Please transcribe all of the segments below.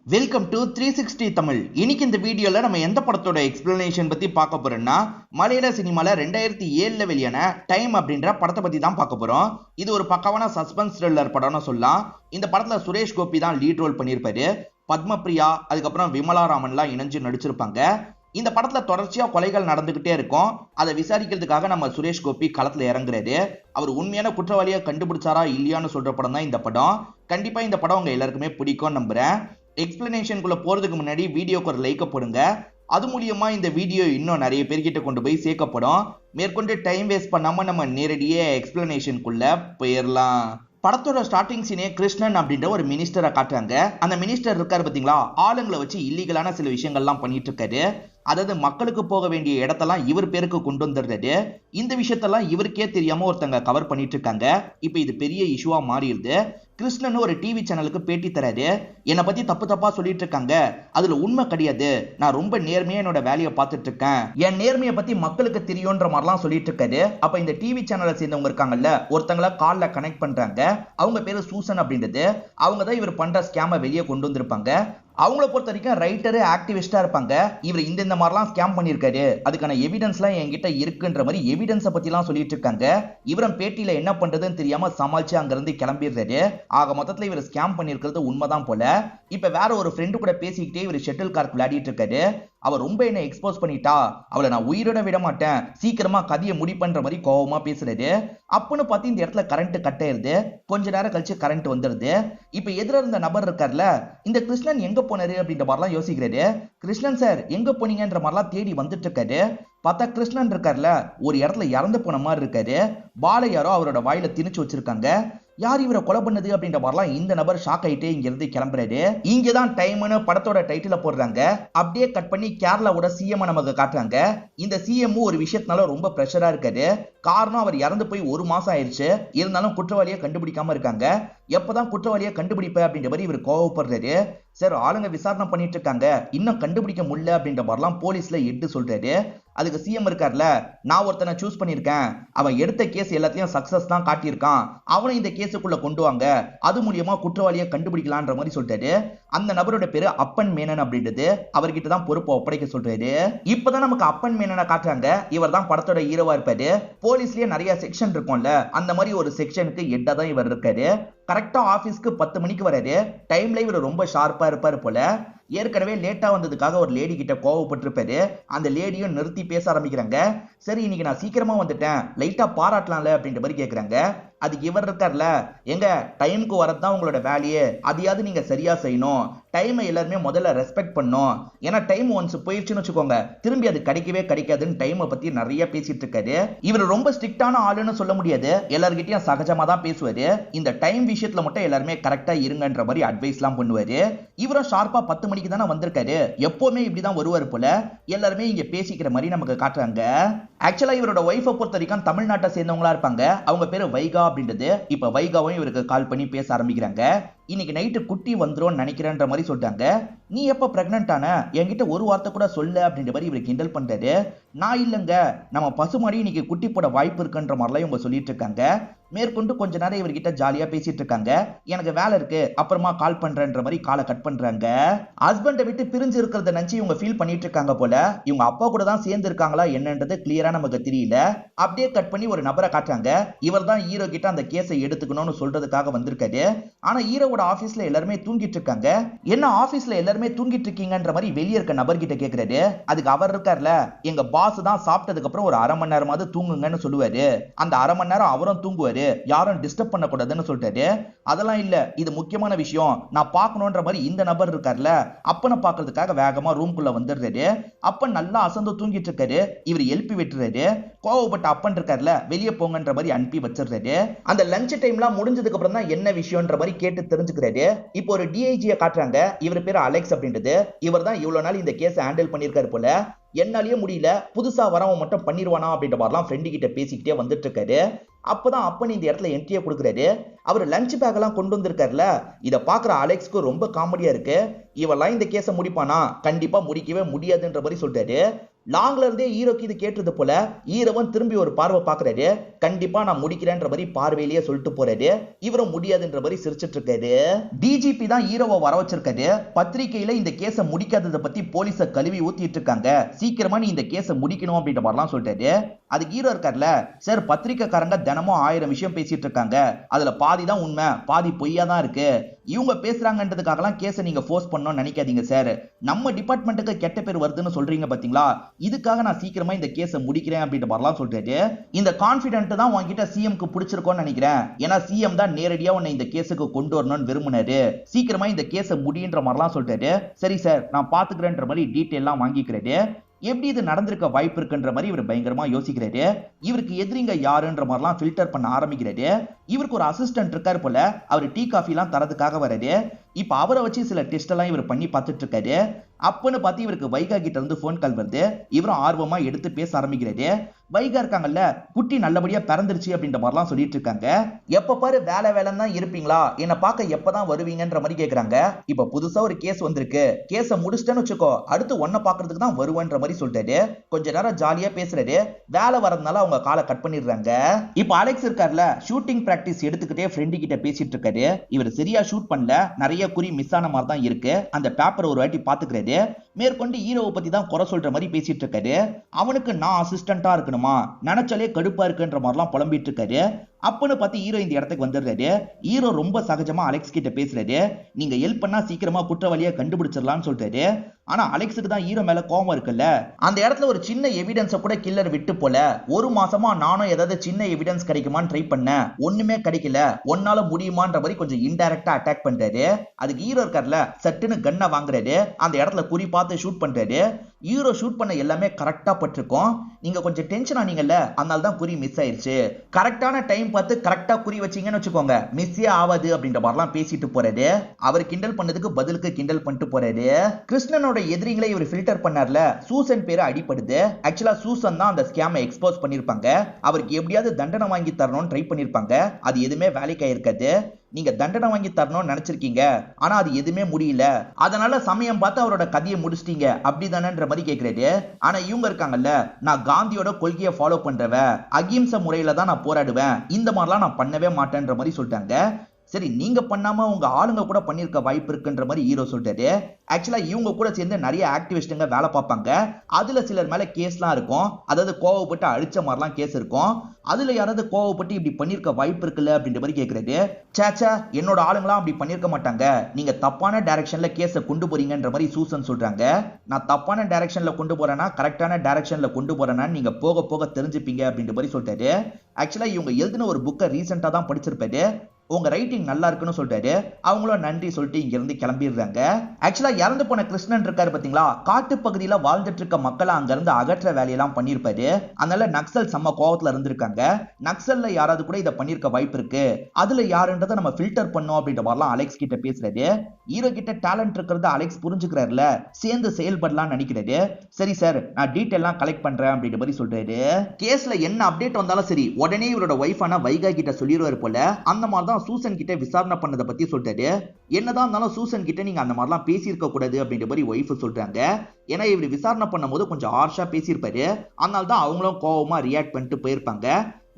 Welcome to 360 Tamil. இன்னைக்கு இந்த வீடியோல நம்ம எந்த படத்தோட எக்ஸ்பிளனேஷன் பத்தி பார்க்க போறோம்னா மலையாள சினிமால 2007 வெளியான டைம் அப்படின்ற படத்தை பத்தி தான் பார்க்க போறோம். இது ஒரு பக்காவான சஸ்பென்ஸ் த்ரில்லர் படம்னு சொல்லலாம். இந்த படத்துல சுரேஷ் கோபி தான் லீட் ரோல் பண்ணியிருப்பாரு. பத்மபிரியா அதுக்கப்புறம் விமலா ராமன்லாம் இணைஞ்சு நடிச்சிருப்பாங்க. இந்த படத்துல தொடர்ச்சியா கொலைகள் நடந்துகிட்டே இருக்கும். அதை விசாரிக்கிறதுக்காக நம்ம சுரேஷ் கோபி களத்துல இறங்குறாரு. அவர் உண்மையான குற்றவாளியை கண்டுபிடிச்சாரா இல்லையான்னு சொல்ற படம் தான் இந்த படம். கண்டிப்பா இந்த படம் உங்க எல்லாருக்குமே பிடிக்கும் நம்புறேன். எக்ஸ்பிளனேஷனுக்குள்ள போறதுக்கு முன்னாடி வீடியோக்கு ஒரு லைக் போடுங்க. அது மூலியமா இந்த வீடியோ இன்னும் நிறைய பேர்கிட்ட கொண்டு போய் சேர்க்கப்படும். மேற்கொண்டு டைம் வேஸ்ட் பண்ணாம நம்ம நேரடியே எக்ஸ்பிளனேஷனுக்குள்ள போயிடலாம். படத்தோட ஸ்டார்டிங் சீனே கிருஷ்ணன் அப்படின்ற ஒரு மினிஸ்டரை காட்டுறாங்க. அந்த மினிஸ்டர் இருக்காரு பாத்தீங்களா, ஆளுங்களை வச்சு இல்லீகலான சில விஷயங்கள்லாம் பண்ணிட்டு இருக்காரு. அதாவது மக்களுக்கு போக வேண்டிய இடத்தெல்லாம் இவர் பேருக்கு கொண்டு வந்துடுறாரு. இந்த விஷயத்தெல்லாம் இவருக்கே தெரியாம ஒருத்தங்க கவர் பண்ணிட்டு இருக்காங்க. இப்ப இது பெரிய இஷ்யூவா மாறிடுது. கிருஷ்ணன் ஒரு டிவி சேனலுக்கு பேட்டி தராரு. என்னை பத்தி தப்பு தப்பா சொல்லிட்டு இருக்காங்க, அதுல உண்மை கிடையாது, நான் ரொம்ப நேர்மையா என்னோட வேலையை பார்த்துட்டு இருக்கேன், என் நேர்மையை பத்தி மக்களுக்கு தெரியும்ன்ற மாதிரிலாம் சொல்லிட்டு இருக்காரு. அப்ப இந்த டிவி சேனலை சேர்ந்தவங்க இருக்காங்கல்ல, ஒருத்தங்கள கால்ல கனெக்ட் பண்றாங்க. அவங்க பேரு சூசன் அப்படின்றது. அவங்க தான் இவர் பண்ற ஸ்கேமை வெளியே கொண்டு வந்திருப்பாங்க. அவங்கள பொறுத்த வரைக்கும் ரைட்டரு ஆக்டிவிஸ்டா இருப்பாங்க. இவர் இந்த மாதிரிலாம் ஸ்கேம் பண்ணியிருக்காரு, அதுக்கான எவிடன்ஸ்லாம் என்கிட்ட இருக்குன்ற மாதிரி எவிடன்ஸை பத்திலாம் சொல்லிட்டு இருக்காங்க. இவரும் பேட்டியில என்ன பண்றதுன்னு தெரியாம சமாளிச்சு அங்கிருந்து கிளம்பிடுறாரு. ஆக மொத்தத்துல இவர் ஸ்கேம் பண்ணிருக்கிறது உண்மைதான் போல. இப்ப வேற ஒரு ஃப்ரெண்டு கூட பேசிக்கிட்டே இவர் ஷட்டில் கார்க் விளையாடிட்டு இருக்காரு. அவ ரொம்ப என்ன எக்ஸ்போஸ் பண்ணிட்டா, அவளை நான் உயிரோட விட மாட்டேன், சீக்கிரமா கதையை முடிப்பன்ற மாதிரி கோவமா பேசுறாரு. அப்பன்னு பார்த்து இந்த இடத்துல கரண்ட் கட் ஆயிருது. கொஞ்ச நேரம் கழிச்சு கரண்ட் வந்துருது. இப்ப எதிர இருந்த நபர் இருக்கார்ல, இந்த கிருஷ்ணன் எங்க போனாரு அப்படின்ற மாதிரிலாம் யோசிக்கிறாரு. கிருஷ்ணன் சார் எங்க போனீங்கன்ற மாதிரிலாம் தேடி வந்துட்டு இருக்காரு. பார்த்தா கிருஷ்ணன் இருக்கார்ல, ஒரு இடத்துல இறந்து போன மாதிரி இருக்காரு. பாலை யாரோ அவரோட வாயில திணிச்சு வச்சிருக்காங்க. யார் இவரை கொலை பண்ணது அப்படின்ற மாதிரிலாம் இந்த நபர் ஷாக் ஆயிட்டே இங்க இருந்து கிளம்புறாரு. இங்கதான் டைம்னு படத்தோட டைட்டில போடுறாங்க. அப்படியே கட் பண்ணி கேரளாவோட சிஎம் நமக்கு காட்டுறாங்க. இந்த சிஎம் ஒரு விஷயத்தினால ரொம்ப பிரஷரா இருக்காரு. காரணம், அவர் இறந்து போய் 1 மாசம் ஆயிடுச்சு. இருந்தாலும் குற்றவாளியை கண்டுபிடிக்காம இருக்காங்க. எப்பதான் குற்றவாளியை கண்டுபிடிப்ப அப்படின்ற மாதிரி இவர் கோவப்படுறாரு. சார் ஆளுங்க விசாரணை பண்ணிட்டு இருக்காங்க, இன்னும் கண்டுபிடிக்க முடியல அப்படின்ற மாதிரிலாம் போலீஸ்ல எட்டு சொல்றாரு. அதுக்கு சிஎம் இருக்கார்ல, நான் ஒருத்தனை சூஸ் பண்ணிருக்கேன், அவன் எடுத்த கேஸ் எல்லாத்தையும் சக்சஸ் தான் காட்டியிருக்கான், அவனை இந்த கேஸுக்குள்ள கொண்டு வாங்க, அது மூலியமா குற்றவாளியை கண்டுபிடிக்கலான்ற மாதிரி சொல்றாரு. அந்த நபரோட பேரு அப்பன் மேனன் அப்படின்றது. அவர்கிட்ட தான் பொறுப்பை ஒப்படைக்க சொல்றாரு. இப்பதான் நமக்கு அப்பன் மேனனை காட்டுறாங்க. இவர் தான் படத்தோட ஹீரோவா இருப்பாரு. போலீஸ்லயே நிறைய செக்ஷன் இருக்கும்ல, அந்த மாதிரி ஒரு செக்ஷனுக்கு ஹெட்டா தான் இவர் இருக்காரு. கரெக்டா ஆபீஸ்க்கு 10 மணிக்கு வராரு. டைம்ல இவர் ரொம்ப ஷார்ப்பா இருப்பாரு போல. ஏற்கனவே லேட்டா வந்ததுக்காக ஒரு லேடி கிட்ட கோவப்பட்டிருப்பாரு. அந்த லேடியும் நிறுத்தி பேச ஆரம்பிக்கிறாங்க. சரி இன்னைக்கு நான் சீக்கிரமா வந்துட்டேன், லைட்டா பாராட்டலாம்ல அப்படின்ற மாதிரி கேக்குறாங்க. அதுக்கு இவர் இருக்கார்ல, எங்க டைமுக்கு வரதான் உங்களோட வேலையே, அதையாவது நீங்க சரியா செய்யணும், டைமை எல்லாருமே முதல்ல ரெஸ்பெக்ட் பண்ணும், ஏன்னா டைம் ஒன்ஸ் போயிடுச்சுன்னு வச்சுக்கோங்க, திரும்பி அது கிடைக்கவே கிடைக்காதுன்னு டைமை பத்தி நிறைய பேசிட்டு இருக்காரு. இவர் ரொம்ப ஸ்ட்ரிக்டான ஆளுன்னு சொல்ல முடியாது, எல்லார்கிட்டயும் சகஜமா தான் பேசுவாரு. இந்த டைம் விஷயத்துல மட்டும் எல்லாருமே கரெக்டா இருங்கன்ற மாதிரி அட்வைஸ் எல்லாம் பண்ணுவாரு. இவரும் ஷார்ப்பா 10 மணிக்கு தானே வந்திருக்காரு. எப்பவுமே இப்படிதான் வருவார் போல. எல்லாருமே இங்க பேசிக்கிற மாதிரி நமக்கு காட்டுறாங்க. ஆக்சுவலா இவரோட ஒய்ஃபை பொறுத்த வரைக்கும் தமிழ்நாட்டை சேர்ந்தவங்களா இருப்பாங்க. அவங்க பேரு வைகா அப்படின்றது. இப்ப வைகாவும் இவருக்கு கால் பண்ணி பேச ஆரம்பிக்கிறாங்க. இன்னைக்கு நைட்டு குட்டி வந்துரும் நினைக்கிறேன்ற மாதிரி சொல்லிட்டாங்க. நீ எப்ப பிரெக்னன்ட் ஆன, என்கிட்ட ஒரு வார்த்தை கூட சொல்ல அப்படின்ற மாதிரி இவர் கிண்டல் பண்றாரு. நான் இல்லங்க, நம்ம பசுமாடி இன்னைக்கு குட்டி போட வாய்ப்பு இருக்குன்ற மாதிரிலாம் இவங்க சொல்லிட்டு இருக்காங்க. மேற்கொண்டு கொஞ்ச நேரம் இவர்கிட்ட ஜாலியா பேசிட்டு இருக்காங்க. எனக்கு வேலை இருக்கு, அப்புறமா கால் பண்றேன்ற மாதிரி காலை கட் பண்றாங்க. ஹஸ்பண்டை விட்டு பிரிஞ்சு இருக்கிறத நினைச்சு இவங்க ஃபீல் பண்ணிட்டு இருக்காங்க போல. இவங்க அப்பா கூட தான் சேர்ந்து இருக்காங்களா என்னன்றது கிளியரா நமக்கு தெரியல. அப்படியே கட் பண்ணி ஒரு நபரை காட்டுறாங்க. இவர் தான் ஹீரோ கிட்ட அந்த கேஸை எடுத்துக்கணும்னு சொல்றதுக்காக வந்திருக்காரு. ஆனா ஹீரோவோட ஆபீஸ்ல எல்லாருமே தூங்கிட்டு இருக்காங்க. என்ன ஆபீஸ்ல எல்லாருமே தூங்கிட்டு இருக்கீங்கன்ற மாதிரி வெளியே இருக்க நபர்கிட்ட கேக்குறாரு. அதுக்கு அவர் இருக்கார்ல, எங்க பாஸ் தான் சாப்பிட்டதுக்கு அப்புறம் ஒரு 1/2 மணி நேரமாவது தூங்குங்கன்னு சொல்லுவாரு, அந்த 1/2 மணி நேரம் அவரும் தூங்குவாரு, யாரும் டிஸ்டர்ப் பண்ண கூடாதுன்னு சொல்லிட்டாரு. அதெல்லாம் இல்ல, இது முக்கியமான விஷயம், நான் பார்க்கணும்ன்ற மாதிரி இந்த நபர் இருக்கார்ல, அப்பனை பார்க்கறதுக்காக வேகமா ரூம்குள்ள வந்துடுறாரு. அப்பன் நல்லா அசந்து தூங்கிட்டு இருக்காரு. இவர் எழுப்பி விட்டுறாரு. கோவப்பட்ட அப்பன் இருக்கார்ல, வெளியே போங்கன்ற மாதிரி அனுப்பி வச்சிடுறாரு. அந்த லஞ்ச் டைம்லாம் முடிஞ்சதுக்கு அப்புறம் தான் என்ன விஷயம்ன்ற மாதிரி கேட்டு தெரிஞ்சுக்கிறாரு. இப்போ ஒரு டிஐஜியை காட்டுறாங்க. இவர் பேரு அலெக்ஸ் அப்படின்றது. இவர் தான் இவ்வளவு நாள் இந்த கேஸை ஹேண்டில் பண்ணியிருக்காரு போல. என்னாலேயே முடியல, புதுசா வரவன் மட்டும் பண்ணிடுவானா அப்படின்ற மாதிரிலாம் ஃப்ரெண்டு கிட்ட பேசிக்கிட்டே வந்துட்டு இருக்காரு. அப்பதான் அப்பன் இந்த இடத்துல என்ட்ரியை கொடுக்குறாரு. அவர் லஞ்ச் பேக் எல்லாம் கொண்டு வந்திருக்காருல, இதை பாக்குற அலெக்ஸ்க்கு ரொம்ப காமெடியா இருக்கு. இவெல்லாம் இந்த கேஸை முடிப்பானா, கண்டிப்பா முடிக்கவே முடியாதுன்ற மாதிரி சொல்றாரு. லாங்ல இருந்தே ஹீரோக்கு இது கேட்டது போல ஹீரோவும் திரும்பி ஒரு பார்வை பாக்குறாரு. கண்டிப்பா நான் முடிக்கிறேன்ற மாதிரி பார்வையிலேயே சொல்லிட்டு போறாரு. இவரும் முடியாதுன்ற மாதிரி சிரிச்சிட்டு இருக்காரு. டிஜிபி தான் ஹீரோவை வர வச்சிருக்காரு. பத்திரிகையில இந்த கேஸ முடிக்காததை பத்தி போலீஸ கழுவி ஊத்திட்டு இருக்காங்க. சீக்கிரமா நீ இந்த கேஸ முடிக்கணும் அப்படின்ற மாதிரிலாம் சொல்லிட்டாரு. அதுக்கு ஹீரோ இருக்கார்ல, சார் பத்திரிக்கைக்காரங்க தினமும் 1000 விஷயம் பேசிட்டு இருக்காங்க. அதுல பாதி தான் உண்மை, பாதி பொய்யா தான் இருக்கு. இவங்க பேசுறாங்கன்றதுக்காகலாம் கேஸை நீங்க ஃபோர்ஸ் பண்ணணும்னு நினைக்காதீங்க சார். நம்ம டிபார்ட்மெண்ட்டுக்கு கெட்ட பேர் வருதுன்னு சொல்றீங்க பாத்தீங்களா, இதுக்காக நான் சீக்கிரமா இந்த கேஸை முடிக்கிறேன் அப்படின்ற மாதிரிலாம் சொல்லிட்டாரு. இந்த கான்பிடென்ட் தான் உங்ககிட்ட சிஎம்க்கு பிடிச்சிருக்கோன்னு நினைக்கிறேன். ஏன்னா சிஎம் தான் நேரடியா உன்னை இந்த கேஸுக்கு கொண்டு வரணும்னு விரும்பினாரு. சீக்கிரமா இந்த கேஸை முடின்ற மாதிரிலாம் சொல்லிட்டாரு. சரி சார் நான் பாத்துக்கிறேன்ற மாதிரி டீட்டெயிலாம் வாங்கிக்கிறாரு. எப்படி இது நடந்திருக்க வாய்ப்பு இருக்குன்ற மாதிரி இவர் பயங்கரமா யோசிக்கிறாரு. இவருக்கு எதிரிங்க யாருன்ற மாதிரிலாம் ஃபில்டர் பண்ண ஆரம்பிக்கிறாரு. இவருக்கு ஒரு அசிஸ்டன்ட் இருக்காரு போல, அவர் டீ காஃபி எல்லாம் தரதுக்காக வராரு. இப்ப அவரை வச்சு சில டெஸ்ட் எல்லாம் இவர் பண்ணி பார்த்துட்டு இருக்காரு. அப்பன்னு பார்த்து இவருக்கு வைகா கிட்ட இருந்து போன் கால் வருது. இவரும் ஆர்வமா எடுத்து பேச ஆரம்பிக்கிறாரு. வைகா இருக்காங்கல்ல, குட்டி நல்லபடியா பிறந்துருச்சு அப்படின்ற மாதிரிலாம் சொல்லிட்டு இருக்காங்க. எப்ப பாரு வேலை வேலைன்னு தான் இருப்பீங்களா, என்ன பார்க்க எப்பதான் வருவீங்கன்ற மாதிரி கேக்குறாங்க. இப்ப புதுசா ஒரு கேஸ் வந்திருக்கு, கேஸ முடிச்சிட்டேன்னு வச்சுக்கோ, அடுத்து ஒன்ன பாக்குறதுக்கு தான் வருவேன்ற மாதிரி சொல்லிட்டாரு. கொஞ்ச நேரம் ஜாலியா பேசுறாரு. வேலை வரதுனால அவங்க காலை கட் பண்ணிடுறாங்க. இப்ப அலெக்ஸ் இருக்கார்ல, ஷூட்டிங் பிராக்டிஸ் எடுத்துக்கிட்டே ஃப்ரெண்டு கிட்ட பேசிட்டு இருக்காரு. இவர் சரியா ஷூட் பண்ணல, நிறைய குறி மிஸ் ஆன மாதிரி தான் இருக்கு. அந்த பேப்பர் ஒரு வாட்டி பாத்துக்கிறாரு. மேற்கொண்டு ஹீரோவை பத்தி தான் குறை சொல்ற மாதிரி பேசிட்டு இருக்காரு. அவனுக்கு நான் அசிஸ்டண்டா இருக்கணுமா, நினைச்சாலே கடுப்பா இருக்குன்ற மாதிரிலாம் புலம்பிட்டு இருக்காரு. அப்பன்னு பார்த்து ஹீரோ இந்த இடத்துக்கு வந்துடுறாரு. ஹீரோ ரொம்ப சகஜமா அலெக்ஸ் கிட்ட பேசுறாரு. நீங்க ஹெல்ப் பண்ணா சீக்கிரமா குற்றவாளியை கண்டுபிடிச்சிடலாம்னு சொல்றாரு. ஆனா அலெக்ஸுக்கு தான் ஹீரோ மேல கோபம் இருக்குல்ல. அந்த இடத்துல ஒரு சின்ன எவிடன்ஸை கூட கில்லர் விட்டு போல. ஒரு மாசமா நானும் ஏதாவது சின்ன எவிடன்ஸ் கிடைக்குமான்னு ட்ரை பண்ணேன், ஒண்ணுமே கிடைக்கல, ஒன்னால முடியுமான்ற மாதிரி கொஞ்சம் இன்டைரக்டா அட்டாக் பண்றாரு. அதுக்கு ஹீரோ இருக்கார்ல, சட்டுன்னு கன்னை வாங்குறாரு. அந்த இடத்துல குறி பார்த்து ஷூட் பண்றாரு. ஹீரோ ஷூட் பண்ண எல்லாமே கரெக்டா பட்டிருக்கும். நீங்க கொஞ்சம் டென்ஷன் ஆனீங்கல்ல, அதனால தான் குறி மிஸ் ஆயிருச்சு. கரெக்டான டைம் பார்த்து கரெக்டா குறி வச்சீங்கன்னு வச்சுக்கோங்க, மிஸ்ஸே ஆகாது அப்படின்ற மாதிரிலாம் பேசிட்டு போறாரு. அவர் கிண்டல் பண்ணதுக்கு பதிலுக்கு கிண்டல் பண்ணிட்டு போறாரு. கிருஷ்ணனோட எதிரிகளை இவர் ஃபில்டர் பண்ணார்ல, சூசன் பேரு அடிப்படுது. ஆக்சுவலா சூசன் தான் அந்த ஸ்கேமை எக்ஸ்போஸ் பண்ணிருப்பாங்க. அவருக்கு எப்படியாவது தண்டனை வாங்கி தரணும்னு ட்ரை பண்ணிருப்பாங்க. அது எதுவுமே வேலைக்கு ஆயிருக்காது. நீங்க தண்டனை வாங்கி தரணும்னு நினைச்சிருக்கீங்க, ஆனா அது எதுவுமே முடியல. அதனால சமயம் பார்த்து அவரோட கதையை முடிச்சிட்டீங்க அப்படிதானன்ற மாதிரி கேட்கிறாரு. ஆனா இவங்க இருக்காங்கல்ல, நான் காந்தியோட கொள்கையை ஃபாலோ பண்றவ, அகிம்சை முறையில தான் நான் போராடுவேன், இந்த மாதிரிலாம் நான் பண்ணவே மாட்டேன்ற மாதிரி சொல்லிட்டாங்க. சரி நீங்க பண்ணாம உங்க ஆளுங்க கூட பண்ணிருக்க வாய்ப்பு இருக்குன்ற மாதிரி ஹீரோ சொல்றாரு. ஆக்சுவலா இவங்க கூட சேர்ந்து நிறைய ஆக்டிவிஸ்டுங்க வேலை பார்ப்பாங்க. அதுல சிலர் மேல கேஸ்லாம் இருக்கும். அதாவது கோவப்பட்டு அழிச்ச மாதிரிலாம் கேஸ் இருக்கும். அதுல யாராவது கோவப்பட்டு இப்படி பண்ணிருக்க வாய்ப்பு இருக்குல்ல அப்படின்ற மாதிரி கேக்குறாரு. சேச்சா என்னோட ஆளுங்களாம் அப்படி பண்ணிருக்க மாட்டாங்க, நீங்க தப்பான டைரக்ஷன்ல கேஸை கொண்டு போறீங்கன்ற மாதிரி சூசன் சொல்றாங்க. நான் தப்பான டைரக்ஷன்ல கொண்டு போறேன்னா கரெக்டான டைரக்ஷன்ல கொண்டு போறேன்னா நீங்க போக போக தெரிஞ்சுப்பீங்க அப்படின்ற மாதிரி சொல்றாரு. ஆக்சுவலா இவங்க எழுதின ஒரு புக்கை ரீசெண்டா தான் படிச்சிருப்பாரு. உங்க ரைட்டிங் நல்லா இருக்குன்னு சொல்லிட்டாரு. அவங்களும் நன்றி சொல்லிட்டு இங்க இருந்து கிளம்பிடுறாங்க. ஆக்சுவலா இறந்து போன கிருஷ்ணன் இருக்காரு பாத்தீங்களா, காட்டு பகுதியில வாழ்ந்துட்டு இருக்க மக்களை அங்க இருந்து அகற்ற வேலையெல்லாம் பண்ணிருப்பாரு. அதனால நக்சல் செம்ம கோவத்துல இருந்திருக்காங்க. நக்சல்ல யாராவது கூட இதை பண்ணிருக்க வாய்ப்பு இருக்கு, அதுல யாருன்றதை நம்ம ஃபில்டர் பண்ணோம் அப்படின்ற மாதிரிலாம் அலெக்ஸ் கிட்ட பேசுறாரு. ஹீரோ கிட்ட டேலண்ட் இருக்கிறத அலெக்ஸ் புரிஞ்சுக்கிறாருல, சேர்ந்து செயல்படலாம் நினைக்கிறாரு. சரி சார் நான் டீட்டெயிலாம் கலெக்ட் பண்றேன் அப்படின்ற மாதிரி சொல்றாரு. கேஸ்ல என்ன அப்டேட் வந்தாலும் சரி உடனே இவரோட வைஃபான வைகா கிட்ட சொல்லிடுவாரு போல. அந்த மாதிரி சூசன் கிட்ட விசாரணை பண்ணதை பத்தி சொல்றாரு. என்னதான் இருந்தாலும் சூசன் கிட்ட நீங்க அந்த மாதிரிலாம் பேசியிருக்க கூடாது அப்படின்ற மாதிரி ஒய்ஃப் சொல்றாங்க. ஏன்னா இவர் விசாரணை பண்ணும்போது கொஞ்சம் ஹார்ஷா பேசியிருப்பாரு. அதனால தான் அவங்களும் கோவமா ரியாக்ட் பண்ணிட்டு போயிருப்பாங்க.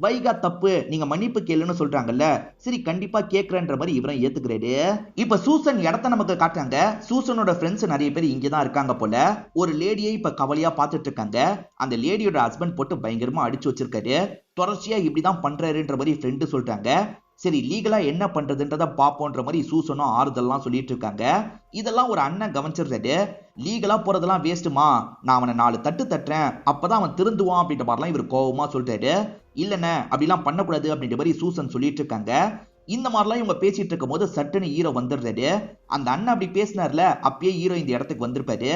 வைகா தப்பு, நீங்க மன்னிப்பு கேளுன்னு சொல்றாங்கல்ல, சரி கண்டிப்பா கேட்கறன்ற மாதிரி இவரும் ஏத்துக்கிறாரு. இப்ப சூசன் இடத்த நமக்கு காட்டுறாங்க. சூசனோட ஃப்ரெண்ட்ஸ் நிறைய பேர் இங்கதான் இருக்காங்க போல. ஒரு லேடியை இப்ப கவலையா பாத்துட்டு இருக்காங்க. அந்த லேடியோட ஹஸ்பண்ட் போட்டு பயங்கரமா அடிச்சு வச்சிருக்காரு. தொடர்ச்சியா இப்படிதான் பண்றாருன்ற மாதிரி ஃப்ரெண்டு சொல்றாங்க. சரி லீகலா என்ன பண்றதுன்றத பாப்போன்ற மாதிரி சூசனும் ஆறுதல்லாம் சொல்லிட்டு இருக்காங்க. இதெல்லாம் ஒரு அண்ணன் கவனிச்சிடுறாரு. லீகலா போறதெல்லாம் வேஸ்ட்டுமா, நான் அவனை 4 தட்டு தட்டுறேன், அப்பதான் அவன் திருந்துவான் அப்படின்ற மாதிரிலாம் இவர் கோவமா சொல்றாரு. இல்லைண்ணே அப்படிலாம் பண்ணக்கூடாது அப்படின்ற மாதிரி சூசன் சொல்லிட்டு இருக்காங்க. இந்த மாதிரிலாம் இவங்க பேசிட்டு இருக்கும் போது சட்டுன்னு ஹீரோ வந்துடுறாரு. அந்த அண்ணன் அப்படி பேசினார்ல, அப்பயே ஹீரோ இந்த இடத்துக்கு வந்திருப்பாரு.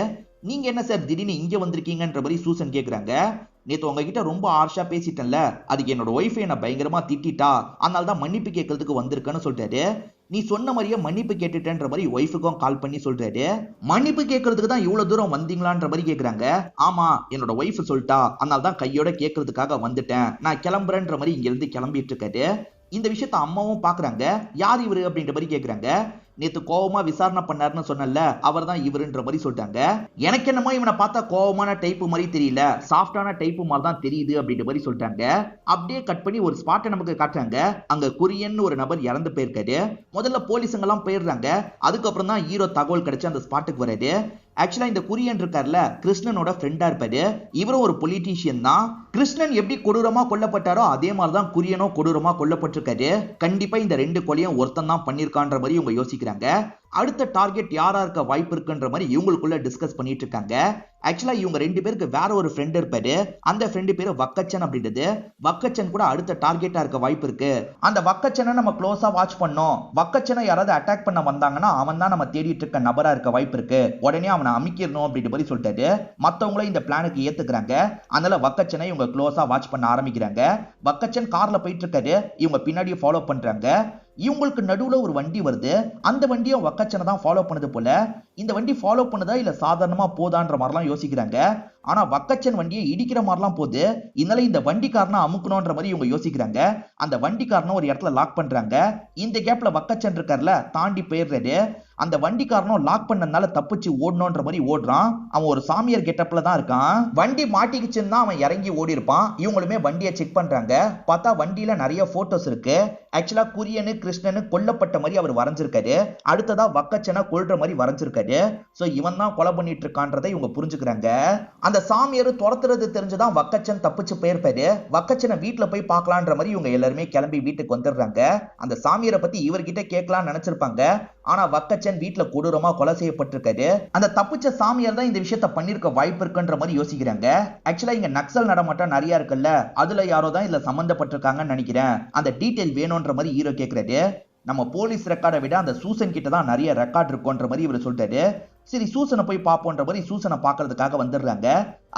நீங்க என்ன சார் திடீர்னு இங்க வந்திருக்கீங்கன்ற மாதிரி சூசன் கேக்குறாங்க. நேத்து உங்ககிட்ட ரொம்ப ஹார்ஷா பேசிட்டேன்ல, அதுக்கு என்னோட ஒய்ஃபை என்ன பயங்கரமா திட்டா, அதனால தான் மன்னிப்பு கேட்கறதுக்கு வந்திருக்கேன்னு சொல்றாரு. நீ சொன்ன மாதிரியே மன்னிப்பு கேட்டுட்டேன்ற மாதிரி ஒய்ஃபுக்கும் கால் பண்ணி சொல்றாரு. மன்னிப்பு கேட்கறதுக்கு தான் இவ்வளவு தூரம் வந்தீங்களான்ற மாதிரி கேக்குறாங்க. ஆமா என்னோட ஒய்ஃப் சொல்லிட்டா, அதனால தான் கையோட கேட்கறதுக்காக வந்துட்டேன், நான் கிளம்புறேன்ற மாதிரி இங்க இருந்து கிளம்பிட்டு இருக்காரு. இந்த விஷயத்த அம்மாவும் பாக்குறாங்க. யார் இவரு அப்படின்ற மாதிரி கேக்குறாங்க. நேத்து கோவமா விசாரணை பண்ணாருன்னு சொன்னல, அவர் தான் இவருன்ற மாதிரி சொல்லிட்டாங்க. எனக்கு என்னமோ இவனை பார்த்தா கோவமான டைப் மாதிரி தெரியல, சாஃப்டான டைப் மாதிரி தான் தெரியுது அப்படின்ற மாதிரி சொல்லிட்டாங்க. அப்படியே கட் பண்ணி ஒரு ஸ்பாட்டை நமக்கு காட்டுறாங்க. அங்க குரியன் ஒரு நபர் இறந்து போயிருக்காரு. முதல்ல போலீஸுங்க எல்லாம் போயிடுறாங்க. அதுக்கப்புறம் தான் ஹீரோ தகவல் கிடைச்சு அந்த ஸ்பாட்டுக்கு வராரு. ஆக்சுவலா இந்த குரியன் இருக்கார்ல, கிருஷ்ணனோட ஃப்ரெண்டா இருப்பாரு. இவரும் ஒரு பொலிட்டீஷியன் தான். கிருஷ்ணன் எப்படி கொடூரமா கொல்லப்பட்டாரோ அதே மாதிரிதான் குரியனோ கொடூரமா கொல்லப்பட்டிருக்காரு. கண்டிப்பா இந்த ரெண்டு கொலையும் ஒருத்தன் தான் பண்ணிருக்கான்ற மாதிரி இவங்க யோசிக்கிறாங்க. அடுத்த டார்கெட் யாரா இருக்க வாய்ப்பு இருக்குன்ற மாதிரி இவங்களுக்குள்ள டிஸ்கஸ் பண்ணிட்டு இருக்காங்க. ஆக்சுவலா இவங்க ரெண்டு பேருக்கு வேற ஒரு ஃப்ரெண்ட் இருப்பாரு. அந்த ஃப்ரெண்டு பேரு வக்கச்சன் அப்படின்றது. வக்கச்சன் கூட அடுத்த டார்கெட்டா இருக்க வாய்ப்பு இருக்கு. அந்த வக்கச்சனை நம்ம க்ளோஸா வாட்ச் பண்ணோம். வக்கச்சனை யாராவது அட்டாக் பண்ண வந்தாங்கன்னா அவன் தான் நம்ம தேடிட்டு இருக்க நபரா இருக்க வாய்ப்பு இருக்கு. உடனே அவனை அமைக்கிடணும் அப்படின்ற மாதிரி சொல்லிட்டாரு. மத்தவங்களும் இந்த பிளானுக்கு ஏத்துக்கிறாங்க. அதனால வக்கச்சனை இவங்க க்ளோஸா வாட்ச் பண்ண ஆரம்பிக்கிறாங்க. வக்கச்சன் கார்ல போயிட்டு இருக்காரு. இவங்க பின்னாடியே ஃபாலோ பண்றாங்க. இவங்களுக்கு நடுவுல ஒரு வண்டி வருது. அந்த வண்டியை வக்கச்சனை தான் ஃபாலோ பண்ணுது போல. இந்த வண்டி ஃபாலோ பண்ணுதா இல்ல சாதாரணமா போதான்ற மாதிரிலாம் யோசிக்கிறாங்க. ஆனா வக்கச்சன் வண்டியை இடிக்கிற மாதிரிலாம் போகுது. இதனால இந்த வண்டிக்காரனை அமுக்கணும்ன்ற மாதிரி இவங்க யோசிக்கிறாங்க. அந்த வண்டிக்காரனை ஒரு இடத்துல லாக் பண்றாங்க. இந்த கேப்ல வக்கச்சன் இருக்கார்ல, தாண்டி போயிடுறாரு. அந்த வண்டிக்காரனும் லாக் பண்ணனால தப்பிச்சு ஓடணும்ன்ற மாதிரி ஓடுறான். அவன் ஒரு சாமியார் கெட்டப்ல தான் இருக்கான். வண்டி மாட்டிக்கிச்சுன்னா அவன் இறங்கி ஓடி இருப்பான். இவங்களுமே வண்டியை செக் பண்றாங்க. பார்த்தா வண்டியில நிறைய போட்டோஸ் இருக்கு. ஆக்சுவலா குரியனு கிருஷ்ணனு கொல்லப்பட்ட மாதிரி அவர் வரைஞ்சிருக்காரு. அடுத்ததா வக்கச்சனை கொல்ற மாதிரி வரைஞ்சிருக்காரு. சோ இவன் தான் கொலை பண்ணிட்டு இருக்கான்றதை இவங்க புரிஞ்சுக்கிறாங்க. அந்த சாமியார் துரத்துறது தெரிஞ்சுதான் வக்கச்சன் தப்பிச்சு போயிருப்பாரு. வக்கச்சனை வீட்டுல போய் பார்க்கலான்ற மாதிரி இவங்க எல்லாருமே கிளம்பி வீட்டுக்கு வந்துடுறாங்க. அந்த சாமியாரை பத்தி இவர்கிட்ட கேட்கலாம்னு நினைச்சிருப்பாங்க. ஆனா வக்கச்சன் வீட்டுல கொடூரமா கொலை செய்யப்பட்டிருக்காரு. அந்த தப்பிச்ச சாமியார் தான் இந்த விஷயத்த பண்ணிருக்க வாய்ப்பு இருக்குன்ற மாதிரி யோசிக்கிறாங்க. ஆக்சுவலா இங்க நக்சல் நடமாட்டம் நிறைய இருக்குல்ல, அதுல யாரோ தான் இதுல சம்பந்தப்பட்டிருக்காங்கன்னு நினைக்கிறேன். அந்த டீடைல் வேணும்ன்ற மாதிரி ஹீரோ கேக்குறாரு. நம்ம போலீஸ் ரெக்கார்டை விட அந்த சூசன் கிட்ட தான் நிறைய ரெக்கார்ட் இருக்குன்ற மாதிரி இவர் சொல்லிட்டாரு. சரி சூசனை போய் பார்ப்போன்ற மாதிரி சூசனை பார்க்கறதுக்காக வந்துடுறாங்க.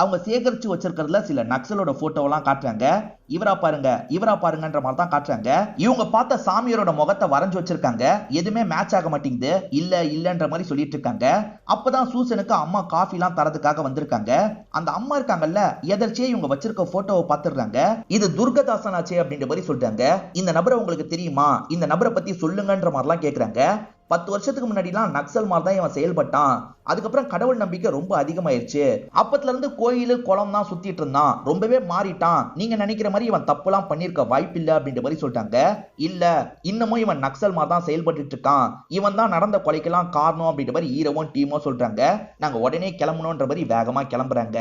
அவங்க சேகரிச்சு வச்சிருக்கிறதுல சில நக்சலோட போட்டோவெல்லாம் காட்டுறாங்க. இவரா பாருங்கன்ற மாதிரி தான் காட்டுறாங்க. இவங்க பார்த்த சாமியாரோட முகத்தை வரைஞ்சு வச்சிருக்காங்க. எதுவுமே மேட்ச் ஆக மாட்டேங்குது. இல்லன்ற மாதிரி சொல்லிட்டு இருக்காங்க. அப்பதான் சூசனுக்கு அம்மா காஃபி எல்லாம் தரதுக்காக வந்திருக்காங்க. அந்த அம்மா இருக்காங்கல்ல, எதர்ச்சியே இவங்க வச்சிருக்க போட்டோவை பார்த்துடுறாங்க. இது துர்கதாசன் ஆச்சே அப்படின்ற மாதிரி சொல்றாங்க. இந்த நபரை உங்களுக்கு தெரியுமா, இந்த நபரை பத்தி சொல்லுங்கன்ற மாதிரிலாம் கேக்குறாங்க. 10 வருஷத்துக்கு முன்னாடிலாம் நக்சல் மாதிரி தான் இவன் செயல்பட்டான். அதுக்கப்புறம் கடவுள் நம்பிக்கை ரொம்ப அதிகமாயிருச்சு. அப்பத்துல இருந்து கோயில் குளம் தான் சுத்திட்டு இருந்தான். ரொம்பவே மாறிட்டான். நீங்க நினைக்கிற மாதிரி இவன் தப்புலாம் பண்ணிருக்க வாய்ப்பு இல்ல அப்படின்ற மாதிரி சொல்லிட்டாங்க. இல்ல, இன்னமும் இவன் நக்சல் மாதிரி தான் செயல்பட்டு இருக்கான். இவன் தான் நடந்த கொலைக்கெல்லாம் காரணம் அப்படின்ற மாதிரி ஹீரோவும் டீமும் சொல்றாங்க. நாங்க உடனே கிளம்பணும்ன்ற மாதிரி வேகமா கிளம்புறாங்க.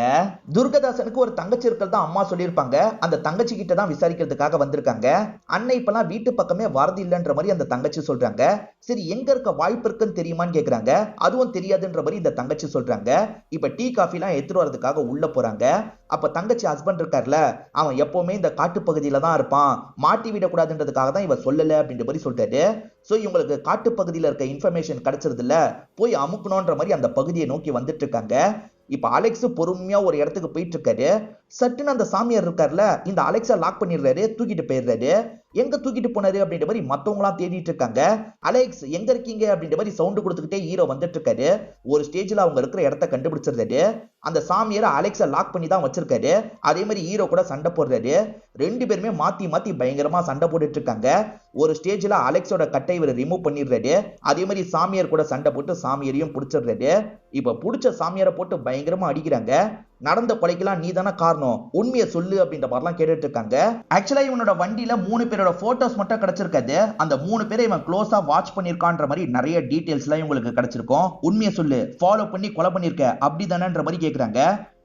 துர்கதாசனுக்கு ஒரு தங்கச்சி இருக்கிறது தான் அம்மா சொல்லியிருப்பாங்க. அந்த தங்கச்சி கிட்ட தான் விசாரிக்கிறதுக்காக வந்திருக்காங்க. அன்னை இப்பெல்லாம் வீட்டு பக்கமே வரது இல்லைன்ற மாதிரி அந்த தங்கச்சி சொல்றாங்க. சரி எங்க இருக்க வாய்ப்பு இருக்குன்னு தெரியுமான்னு கேக்குறாங்க. அதுவும் தெரியாதுன்ற மாதிரி இந்த தங்கச்சி சொல்றாங்க. இப்ப டீ காஃபி எல்லாம் எடுத்துட்டு வரதுக்காக உள்ள போறாங்க. அப்ப தங்கச்சி ஹஸ்பண்ட் இருக்கார்ல, அவன் எப்பவுமே இந்த காட்டு பகுதியில தான் இருப்பான், மாட்டி விடக்கூடாதுன்றதுக்காக தான் இவ சொல்லல அப்படின்ற மாதிரி சொல்லிட்டாரு. சோ இவங்களுக்கு காட்டு பகுதியில இருக்க இன்ஃபர்மேஷன் கிடைச்சது இல்ல, போய் அமுக்கணும்ன்ற மாதிரி அந்த பகுதியை நோக்கி வந்துட்டு இருக்காங்க. இப்ப அலெக்ஸ் பொறுமையா ஒரு இடத்துக்கு போயிட்டு இருக்காரு. சட்டுன்னு அந்த சாமியார் இருக்காருல, இந்த அலெக்ஸா லாக் பண்ணிடுறாரு, தூக்கிட்டு போயிடுறாரு. எங்க தூக்கிட்டு போனாரு அப்படின்ற மாதிரி மத்தவங்களாம் தேடிட்டு இருக்காங்க. அலெக்ஸ் எங்க இருக்கீங்க அப்படின்ற மாதிரி சவுண்ட் கொடுத்துக்கிட்டே ஹீரோ வந்துட்டு இருக்காரு. ஒரு ஸ்டேஜ்ல அவங்க இருக்கிற இடத்த கண்டுபிடிச்சிருந்தாரு. அந்த சாமியார் அலெக்ஸா லாக் பண்ணி தான் வச்சிருக்காரு. அதே மாதிரி ஹீரோ கூட சண்டை போடுறாரு. ரெண்டு பேருமே மாத்தி மாத்தி பயங்கரமா சண்டை போட்டுட்டு இருக்காங்க. ஒரு ஸ்டேஜ்ல அலெக்ஸோட கட்டை இவர் ரிமூவ் பண்ணிடுறாரு. அதே மாதிரி சாமியார் கூட சண்டை போட்டு சாமியாரையும் பிடிச்சிடுறாரு. இப்ப பிடிச்ச சாமியாரை போட்டு பயங்கரமா அடிக்கிறாங்க. நடந்த கொலைக்கெல்லாம் நீ தானே காரணம், உண்மையை சொல்லு அப்படின்ற மாதிரிலாம் கேட்டுட்டு இருக்காங்க. ஆக்சுவலா இவனோட வண்டியில 3 பேரோட போட்டோஸ் மட்டும் கிடைச்சிருக்காது. அந்த 3 பேரை இவன் க்ளோஸா வாட்ச் பண்ணிருக்கான்ற மாதிரி நிறைய டீடைல்ஸ் எல்லாம் உங்களுக்கு கிடைச்சிருக்கும். உண்மையை சொல்லு, ஃபாலோ பண்ணி கொலை பண்ணிருக்க அப்படிதானன்ற மாதிரி கேக்குறாங்க.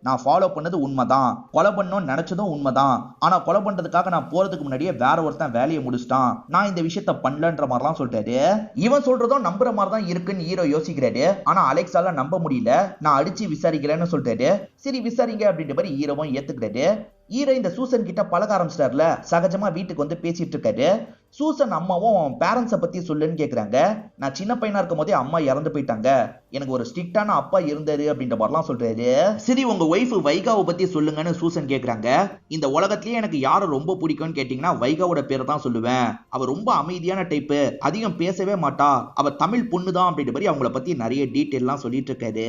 நான் ஃபாலோ பண்ணது உண்மைதான், கொலை பண்ணணும்னு நினைச்சதும் உண்மைதான். ஆனா கொலை பண்றதுக்காக நான் போறதுக்கு முன்னாடியே வேற ஒருத்தன் வேலையை முடிச்சிட்டான், நான் இந்த விஷயத்த பண்ணலன்ற மாதிரிலாம் சொல்லிட்டாரு. இவன் சொல்றதும் நம்புற மாதிரி தான் இருக்குன்னு ஹீரோ யோசிக்கிறாரு. ஆனா அலெக்ஸால நம்ப முடியல. நான் அடிச்சு விசாரிக்கிறேன்னு சொல்லிட்டாரு. சரி விசாரிங்க அப்படின்ற மாதிரி ஹீரோவும் ஏத்துக்கிறாரு. ஹீரோ இந்த சூசன் கிட்ட பழக ஆரம்பிச்சிட்டார்ல, சகஜமா வீட்டுக்கு வந்து பேசிட்டு இருக்காரு. சூசன் அம்மாவும் அவன் பேரண்ட்ஸை பத்தி சொல்லுன்னு கேக்குறாங்க. நான் சின்ன பையனா இருக்கும் போதே அம்மா இறந்து போயிட்டாங்க, எனக்கு ஒரு ஸ்ட்ரிக்டான அப்பா இருந்தாரு அப்படின்ற மாதிரிலாம் சொல்றாரு. சரி உங்க ஒய்ஃப் வைகாவை பத்தி சொல்லுங்கன்னு சூசன் கேக்குறாங்க. இந்த உலகத்திலேயே எனக்கு யாரை ரொம்ப பிடிக்கும்னு கேட்டீங்கன்னா வைகாவோட பேரை தான் சொல்லுவேன். அவ ரொம்ப அமைதியான டைப்பு, அதிகம் பேசவே மாட்டா, அவ தமிழ் பொண்ணு தான் அப்படின்ற மாதிரி அவங்கள பத்தி நிறைய டீட்டெயில் எல்லாம் சொல்லிட்டு இருக்காரு.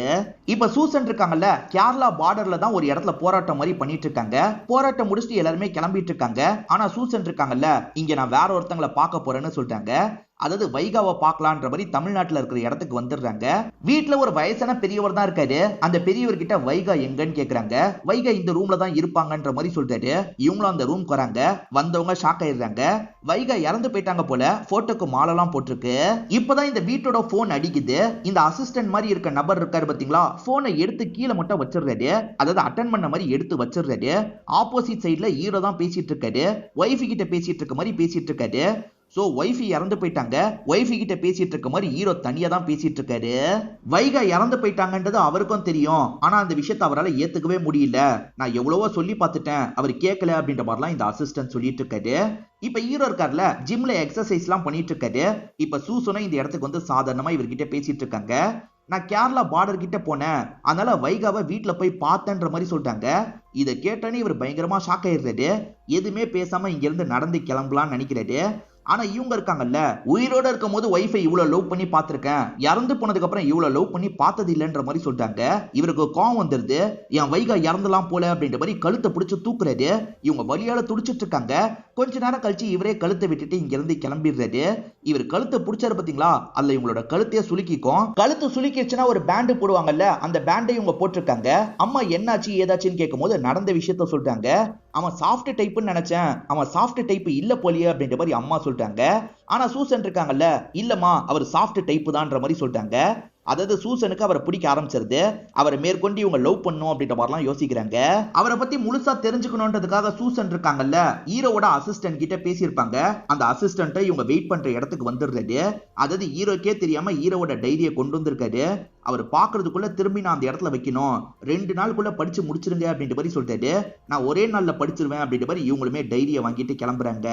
இப்ப சூசன் இருக்காங்கல்ல, கேரளா பார்டர்ல தான் ஒரு இடத்துல போராட்டம் மாதிரி பண்ணிட்டு இருக்காங்க. போராட்டம் முடிச்சுட்டு எல்லாருமே கிளம்பிட்டு இருக்காங்க. ஆனா சூசன் இருக்காங்கல்ல, இங்க நான் வேற ஒருத்தங்களை பார்க்க போறேன்னு சொல்லிட்டாங்க. அதாவது வைகாவை பார்க்கலான்ற மாதிரி தமிழ்நாட்டுல இருக்கிற இடத்துக்கு வந்துடுறாங்க. வீட்டுல ஒரு வயசான பெரியவர் தான் இருக்காரு. அந்த பெரியவர் கிட்ட வைகா எங்கன்னு கேக்குறாங்க. வைகா இந்த ரூம்ல தான் இருப்பாங்கன்ற மாதிரி சொல்றாரு. இவங்களும் அந்த ரூம்க்கு வராங்க. வந்தவங்க ஷாக் ஆயிடுறாங்க. வைகா இறந்து போயிட்டாங்க போல. போட்டோக்கு மாலெல்லாம் போட்டிருக்கு. இப்பதான் இந்த வீட்டோட போன் அடிக்குது. இந்த அசிஸ்டன்ட் மாதிரி இருக்க நபர் இருக்காரு பாத்தீங்களா, போனை எடுத்து கீழே மட்டும் வச்சிடுறாரு. அதாவது அட்டன் பண்ண மாதிரி எடுத்து வச்சிடுறாரு. ஆப்போசிட் சைட்ல ஹீரோ தான் பேசிட்டு இருக்காரு. வைஃப் கிட்ட பேசிட்டு இருக்க மாதிரி பேசிட்டு இருக்காரு. சோ வைஃப் இறந்து போயிட்டாங்க. வைஃப் கிட்ட பேசிட்டு இருக்க மாதிரி ஹீரோ தனியா தான் பேசிட்டு இருக்காரு. வைகா இறந்து போயிட்டாங்கன்றது அவருக்கும் தெரியும். ஆனா அந்த விஷயத்தை அவரால் ஏத்துக்கவே முடியல. நான் எவ்வளவோ சொல்லி பார்த்துட்டேன், அவர் கேட்கல அப்படின்ற மாதிரிலாம் இந்த அசிஸ்டன்ட் சொல்லிட்டு இருக்காரு. இப்ப ஹீரோ இருக்கார்ல, ஜிம்ல எக்ஸசைஸ் எல்லாம் பண்ணிட்டு இருக்காரு. இப்ப சூசனும் இந்த இடத்துக்கு வந்து சாதாரணமா இவர்கிட்ட பேசிட்டு இருக்காங்க. நான் கேரளா பார்டர் கிட்ட போனேன், அதனால வைகாவை வீட்டுல போய் பார்த்தேன்ற மாதிரி சொல்லிட்டாங்க. இதை கேட்டோன்னே இவர் பயங்கரமா ஷாக் ஆயிடுறாரு. எதுவுமே பேசாம இங்க இருந்து நடந்து கிளம்பலாம்னு நினைக்கிறாரு. ஆனா இவங்க இருக்காங்கல்ல, உயிரோட இருக்கும் போது வைஃபை இவ்வளவு லவ் பண்ணி பார்த்திருக்கேன், இறந்து போனதுக்கு அப்புறம் இவ்வளவு லவ் பண்ணி பார்த்தது இல்லைன்ற மாதிரி சொல்லிட்டாங்க. இவருக்கு கோவம் வந்துருது. என் வைகா இறந்துலாம் போல அப்படின்ற மாதிரி கழுத்தை பிடிச்சு தூக்குறாரு. இவங்க வலியால துடிச்சிட்டு இருக்காங்க. கொஞ்ச நேரம் கழிச்சு இவரே கழுத்தை விட்டுட்டு இங்க இருந்து கிளம்பிடுறாரு. இவர் கழுத்தை பிடிச்சாரு பாத்தீங்களா, அதுல இவங்களோட கழுத்தையே சுலுக்கிக்கும். கழுத்து சுலுக்கிடுச்சுன்னா ஒரு பேண்டு போடுவாங்கல்ல, அந்த பேண்டை இவங்க போட்டிருக்காங்க. அம்மா என்னாச்சு ஏதாச்சுன்னு கேட்கும் போது நடந்த விஷயத்த சொல்லிட்டாங்க. அவன் சாஃப்ட் டைப்னு நினைச்சேன், அவன் சாஃப்ட் டைப் இல்ல போலியே அப்படின்ற மாதிரி அம்மா சொல்லிட்டாங்க. ஆனா சூசன் இருக்காங்கல்ல, இல்லம்மா அவர் சாஃப்ட் டைப் தான்ன்ற மாதிரி சொல்லிட்டாங்க. அதாவது சூசனுக்கு அவரை பிடிக்க ஆரம்பிச்சிருது. அவரை மேற்கொண்டு இவங்க லவ் பண்ணும் அப்படின்ற மாதிரிலாம் யோசிக்கிறாங்க. அவரை பத்தி முழுசா தெரிஞ்சுக்கணும்ன்றதுக்காக சூசன் இருக்காங்கல்ல, ஹீரோவோட அசிஸ்டன்ட் கிட்ட பேசியிருப்பாங்க. அந்த அசிஸ்டன்ட்டை இவங்க வெயிட் பண்ற இடத்துக்கு வந்துடுறது. அதாவது ஹீரோக்கே தெரியாம ஹீரோவோட டைரியை கொண்டு வந்திருக்காரு. அவர் பாக்குறதுக்குள்ள திரும்பி நான் அந்த இடத்துல வைக்கணும், 2 நாளுக்குள்ள படிச்சு முடிச்சிருங்க அப்படின்ற மாதிரி சொல்லிட்டாரு. நான் ஒரே நாள்ல படிச்சிருவேன் அப்படின்ற மாதிரி இவங்களுமே டைரியை வாங்கிட்டு கிளம்புறாங்க.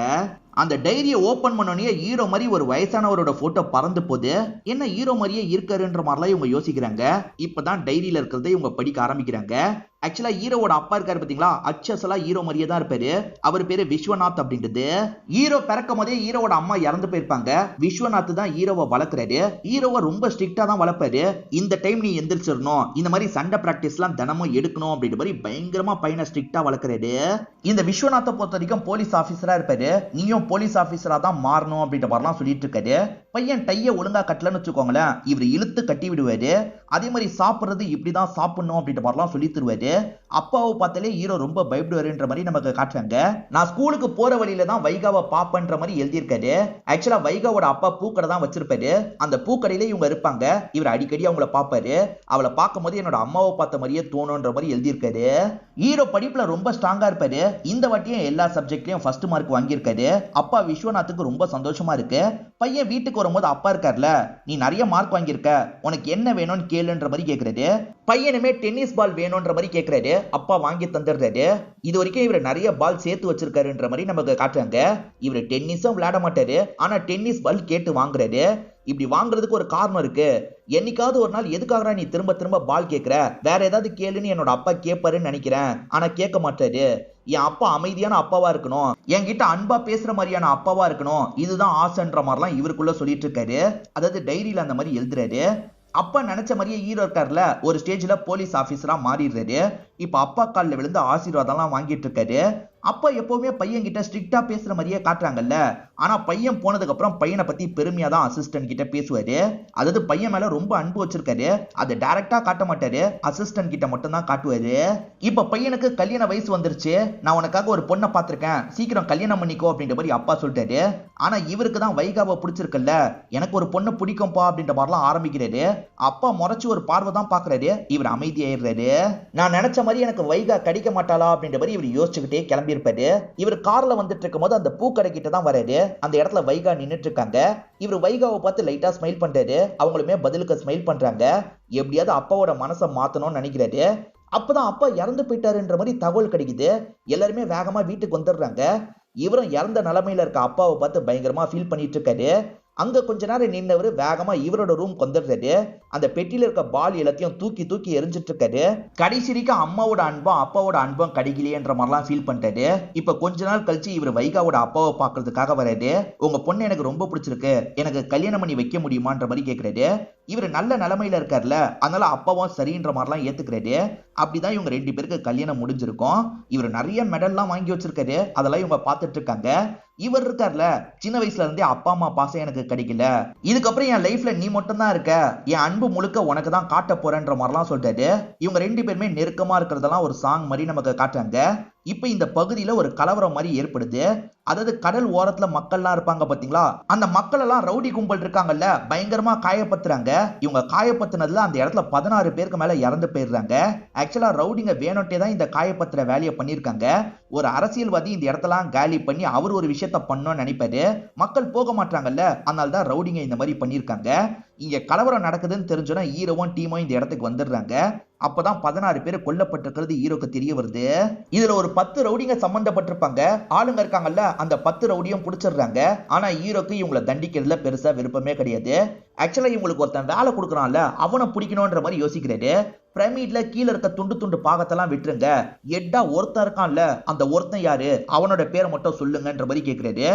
அந்த டைரியை ஓபன் பண்ணோன்னே ஹீரோ மாதிரி ஒரு வயசானவரோட போட்டோ பறந்து போகுது. என்ன ஹீரோ மாதிரியே இருக்காருன்ற மாதிரிலாம் இவங்க யோசிக்கிறாங்க. இப்பதான் டைரியில இருக்கிறத இவங்க படிக்க ஆரம்பிக்கிறாங்க. ஆக்சுவலா ஹீரோவோட அப்பா இருக்காரு பாத்தீங்களா, அச்சசலா ஹீரோ மாதிரியே தான் இருப்பாரு. அவர் பேரு விஸ்வநாத் அப்படின்றது. ஹீரோ பிறக்கும் போதே ஹீரோவோட அம்மா இறந்து போயிருப்பாங்க. விஸ்வநாத் தான் ஹீரோவை வளர்க்குறாரு. ஹீரோவை ரொம்ப ஸ்ட்ரிக்டா தான் வளர்ப்பாரு. இந்த டைம் நீ எந்திரிச்சிடணும், இந்த மாதிரி சண்டை பிராக்டிஸ் எல்லாம் தினமும் எடுக்கணும் அப்படின்ற மாதிரி பயங்கரமா பையனை ஸ்ட்ரிக்டா வளர்க்குறாரு. இந்த விஸ்வநாத்தை பொறுத்த வரைக்கும் போலீஸ் ஆபீசரா இருப்பாரு. நீயும் போலீஸ் ஆபீசரா தான் மாறணும் அப்படின்ற மாதிரிலாம் சொல்லிட்டு இருக்காரு. பையன் டைய ஒழுங்கா கட்டலன்னு வச்சுக்கோங்களேன், இவர் இழுத்து கட்டி விடுவாரு. அதே மாதிரி சாப்பிடுறது இப்படிதான் சாப்பிடணும் அப்படின்ற மாதிரிலாம் சொல்லி தருவாரு. அப்பாவை பார்த்தாலே ஹீரோ ரொம்ப பயப்படுவாருன்ற மாதிரி நமக்கு காட்டுறாங்க. நான் ஸ்கூலுக்கு போற வழியில தான் வைகாவை பாப்பன்ற மாதிரி எழுதியிருக்காரு. ஆக்சுவலா வைகாவோட அப்பா பூக்கடை தான் வச்சிருப்பாரு. அந்த பூக்கடையில இவங்க இருப்பாங்க. இவர் அடிக்கடி அவங்கள பாப்பாரு. அவளை பார்க்கும் போது என்னோட அம்மாவை பார்த்த மாதிரியே தோணுன்ற மாதிரி எழுதியிருக்காரு. ஹீரோ படிப்புல ரொம்ப ஸ்ட்ராங்கா இருப்பாரு. இந்த வாட்டியும் எல்லா சப்ஜெக்ட்லயும் ஃபர்ஸ்ட் மார்க் வாங்கியிருக்காரு. அப்பா விஸ்வநாத்துக்கு ரொம்ப சந்தோஷமா இருக்கு. பையன் வீட்டுக்கு வரும்போது அப்பா இருக்கார்ல, நீ நிறைய மார்க் வாங்கியிருக்க, உனக்கு என்ன வேணும்னு கேளுன்ற மாதிரி கேட்கறாரு. பையனுமே டென்னிஸ் பால் வேணும்ன்ற மாதிரி கேட்கறாரு. அப்பா வாங்கி தந்துடுறாரு. இது வரைக்கும் இவர் நிறைய பால் சேர்த்து வச்சிருக்காருன்ற மாதிரி நமக்கு காட்டுறாங்க. இவர் டென்னிஸும் விளையாட மாட்டாரு, ஆனா டென்னிஸ் பால் கேட்டு வாங்குறாரு. இப்படி வாங்குறதுக்கு ஒரு காரணம் இருக்கு. என்னைக்காவது ஒரு நாள் எதுக்காக நீ திரும்ப திரும்ப பால் கேட்கிற, வேற ஏதாவது கேளுன்னு என்னோட அப்பா கேட்பாருன்னு நினைக்கிறேன், ஆனா கேட்க மாட்டாரு. என் அப்பா அமைதியான அப்பாவா இருக்கணும், என்கிட்ட அன்பா பேசுற மாதிரியான அப்பாவா இருக்கணும், இதுதான் ஆசைன்ற மாதிரிலாம் இவருக்குள்ள சொல்லிட்டு இருக்காரு. அதாவது டைரியில அந்த மாதிரி எழுதுறாரு. அப்பா நினைச்ச மாதிரியே ஹீரோ இருக்காருல, ஒரு ஸ்டேஜ்ல போலீஸ் ஆபீசரா மாறிடுறாரு. இப்ப அப்பா காலில் விழுந்து ஆசீர்வாதம் வாங்கிட்டு இருக்காரு. அப்பா எப்பவுமே பையன் கிட்ட ஸ்ட்ரிக்டா பேசுற மாதிரியே காட்டுறாங்கல்ல, ஆனா பையன் போனதுக்கு அப்புறம் பையனை பத்தி பெருமையா தான் அசிஸ்டன்ட் கிட்ட பேசுவாரு. அதாவது பையன் மேல ரொம்ப அன்பு வச்சிருக்காரு. அதை டைரக்டா காட்ட மாட்டாரு, அசிஸ்டன்ட் கிட்ட மட்டும் தான் காட்டுவாரு. இப்ப பையனுக்கு கல்யாண வயசு வந்துருச்சு, நான் உனக்காக ஒரு பொண்ணை பார்த்திருக்கேன், சீக்கிரம் கல்யாணம் பண்ணிக்கோ அப்படின்ற மாதிரி அப்பா சொல்லிட்டாரு. ஆனா இவருக்கு தான் வைகாவை பிடிச்சிருக்குல்ல, எனக்கு ஒரு பொண்ணு பிடிக்கும்பா அப்படின்ற மாதிரிலாம் ஆரம்பிக்கிறாரு. அப்பா முறைச்சு ஒரு பார்வை தான் பாக்குறாரு. இவர் அமைதியாயிடுறாரு. நான் நினைச்ச மாதிரி எனக்கு வைகா கிடைக்க மாட்டாளா அப்படின்ற மாதிரி இவர் யோசிச்சுக்கிட்டே கிளம்பி இருப்பாரு. இவர் கார்ல வந்துட்டு இருக்கும் போது அந்த பூக்கடை கிட்ட தான் வராரு. அந்த இடத்துல வைகா நின்னுட்டு இருக்காங்க. இவர் வைகாவை பார்த்து லைட்டா ஸ்மைல் பண்றாரு. அவங்களுமே பதிலுக்கு ஸ்மைல் பண்றாங்க. எப்படியாவது அப்பாவோட மனசை மாத்தணும்னு நினைக்கிறாரு. அப்பதான் அப்பா இறந்து போயிட்டாருன்ற மாதிரி தகவல் கிடைக்குது. எல்லாருமே வேகமா வீட்டுக்கு வந்துடுறாங்க. இவரும் இறந்த நிலைமையில இருக்க அப்பாவை பார்த்து பயங்கரமா ஃபீல் பண்ணிட்டு இருக்காரு. அங்க கொஞ்ச நேரம் நின்னவர் வேகமா இவரோட ரூம் வந்துடுறாரு. அந்த பெட்டியில இருக்க பால் எல்லாத்தையும் தூக்கி தூக்கி எரிஞ்சிட்டு இருக்காரு. கடைசி வரைக்கும் அம்மாவோட அன்பும் அப்பாவோட அன்பும் கிடைக்கலையேன்ற மாதிரிலாம் ஃபீல் பண்றாரு. இப்ப கொஞ்ச நாள் கழிச்சு இவர் வைகாவோட அப்பாவை பாக்குறதுக்காக வராரு. உங்க பொண்ணு எனக்கு ரொம்ப பிடிச்சிருக்கு, எனக்கு கல்யாணம் பண்ணி வைக்க முடியுமான்ற மாதிரி கேட்கறாரு. இவர் நல்ல நிலைமையில இருக்காருல்ல, அதனால அப்பாவும் சரின்ற மாதிரிலாம் ஏத்துக்கிறாரு. அப்படிதான் இவங்க 2 பேருக்கு கல்யாணம் முடிஞ்சிருக்கும். இவர் நிறைய மெடல்லாம் வாங்கி வச்சிருக்காரு. அதெல்லாம் இவங்க பார்த்துட்டு இருக்காங்க. இவர் இருக்கார்ல, சின்ன வயசுல இருந்தே அப்பா அம்மா பாசம் எனக்கு கிடைக்கல, இதுக்கப்புறம் என் லைஃப்ல நீ மட்டும் தான் இருக்க, என் அன்பு முழுக்க உனக்கு தான் காட்ட போறேன்ற மாதிரிலாம் சொல்லிட்டாரு. இவங்க 2 பேருமே நெருக்கமா இருக்கிறதெல்லாம் ஒரு சாங் மாதிரி நமக்கு காட்டுறாங்க. இப்ப இந்த பகுதியில ஒரு கலவரம் மாதிரி ஏற்படுது. அதாவது கடல் ஓரத்துல மக்கள்லாம் இருப்பாங்க பாத்தீங்களா, அந்த மக்கள் எல்லாம் ரவுடி கும்பல் இருக்காங்கல்ல, பயங்கரமா காயப்படுத்துறாங்க. இவங்க காயப்படுத்தினதுல அந்த இடத்துல 16 பேருக்கு மேல இறந்து போயிடுறாங்க. ஆக்சுவலா ரவுடிங்க வேணும்ட்டே தான் இந்த காயப்படுத்துற வேலையை பண்ணிருக்காங்க. ஒரு அரசியல்வாதி இந்த இடத்தெல்லாம் காலி பண்ணி அவர் ஒரு விஷயத்த பண்ணணும்னு நினைப்பாரு. மக்கள் போக மாட்டாங்கல்ல, அதனால தான் ரவுடிங்க இந்த மாதிரி பண்ணிருக்காங்க. இங்க கலவரம் நடக்குதுன்னு தெரிஞ்சோன்னா ஹீரோவும் டீமும் இந்த இடத்துக்கு வந்துடுறாங்க. அப்பதான் 16 பேர் கொல்லப்பட்டிருக்கிறது ஹீரோக்கு தெரிய வருது. இதுல ஒரு 10 ரவுடிங்க சம்பந்தப்பட்டிருப்பாங்க. ஆளுங்க இருக்காங்கல்ல, அந்த 10 ரவுடியும் பிடிச்சிடுறாங்க. ஆனா ஹீரோக்கு இவங்களை தண்டிக்கிறதுல பெருசா விருப்பமே கிடையாது. ஆக்சுவலா இவங்களுக்கு ஒருத்தன் வேலை கொடுக்குறான்ல, அவனை பிடிக்கணும்ன்ற மாதிரி யோசிக்கிறாரு. பிரமிட்ல கீழே இருக்க துண்டு துண்டு பாகத்தெல்லாம் விட்டுருங்க, எட்டா ஒருத்தன் இருக்கான்ல, அந்த ஒருத்தன் யாரு, அவனோட பேரை மட்டும் சொல்லுங்கன்ற மாதிரி கேட்கிறாரு.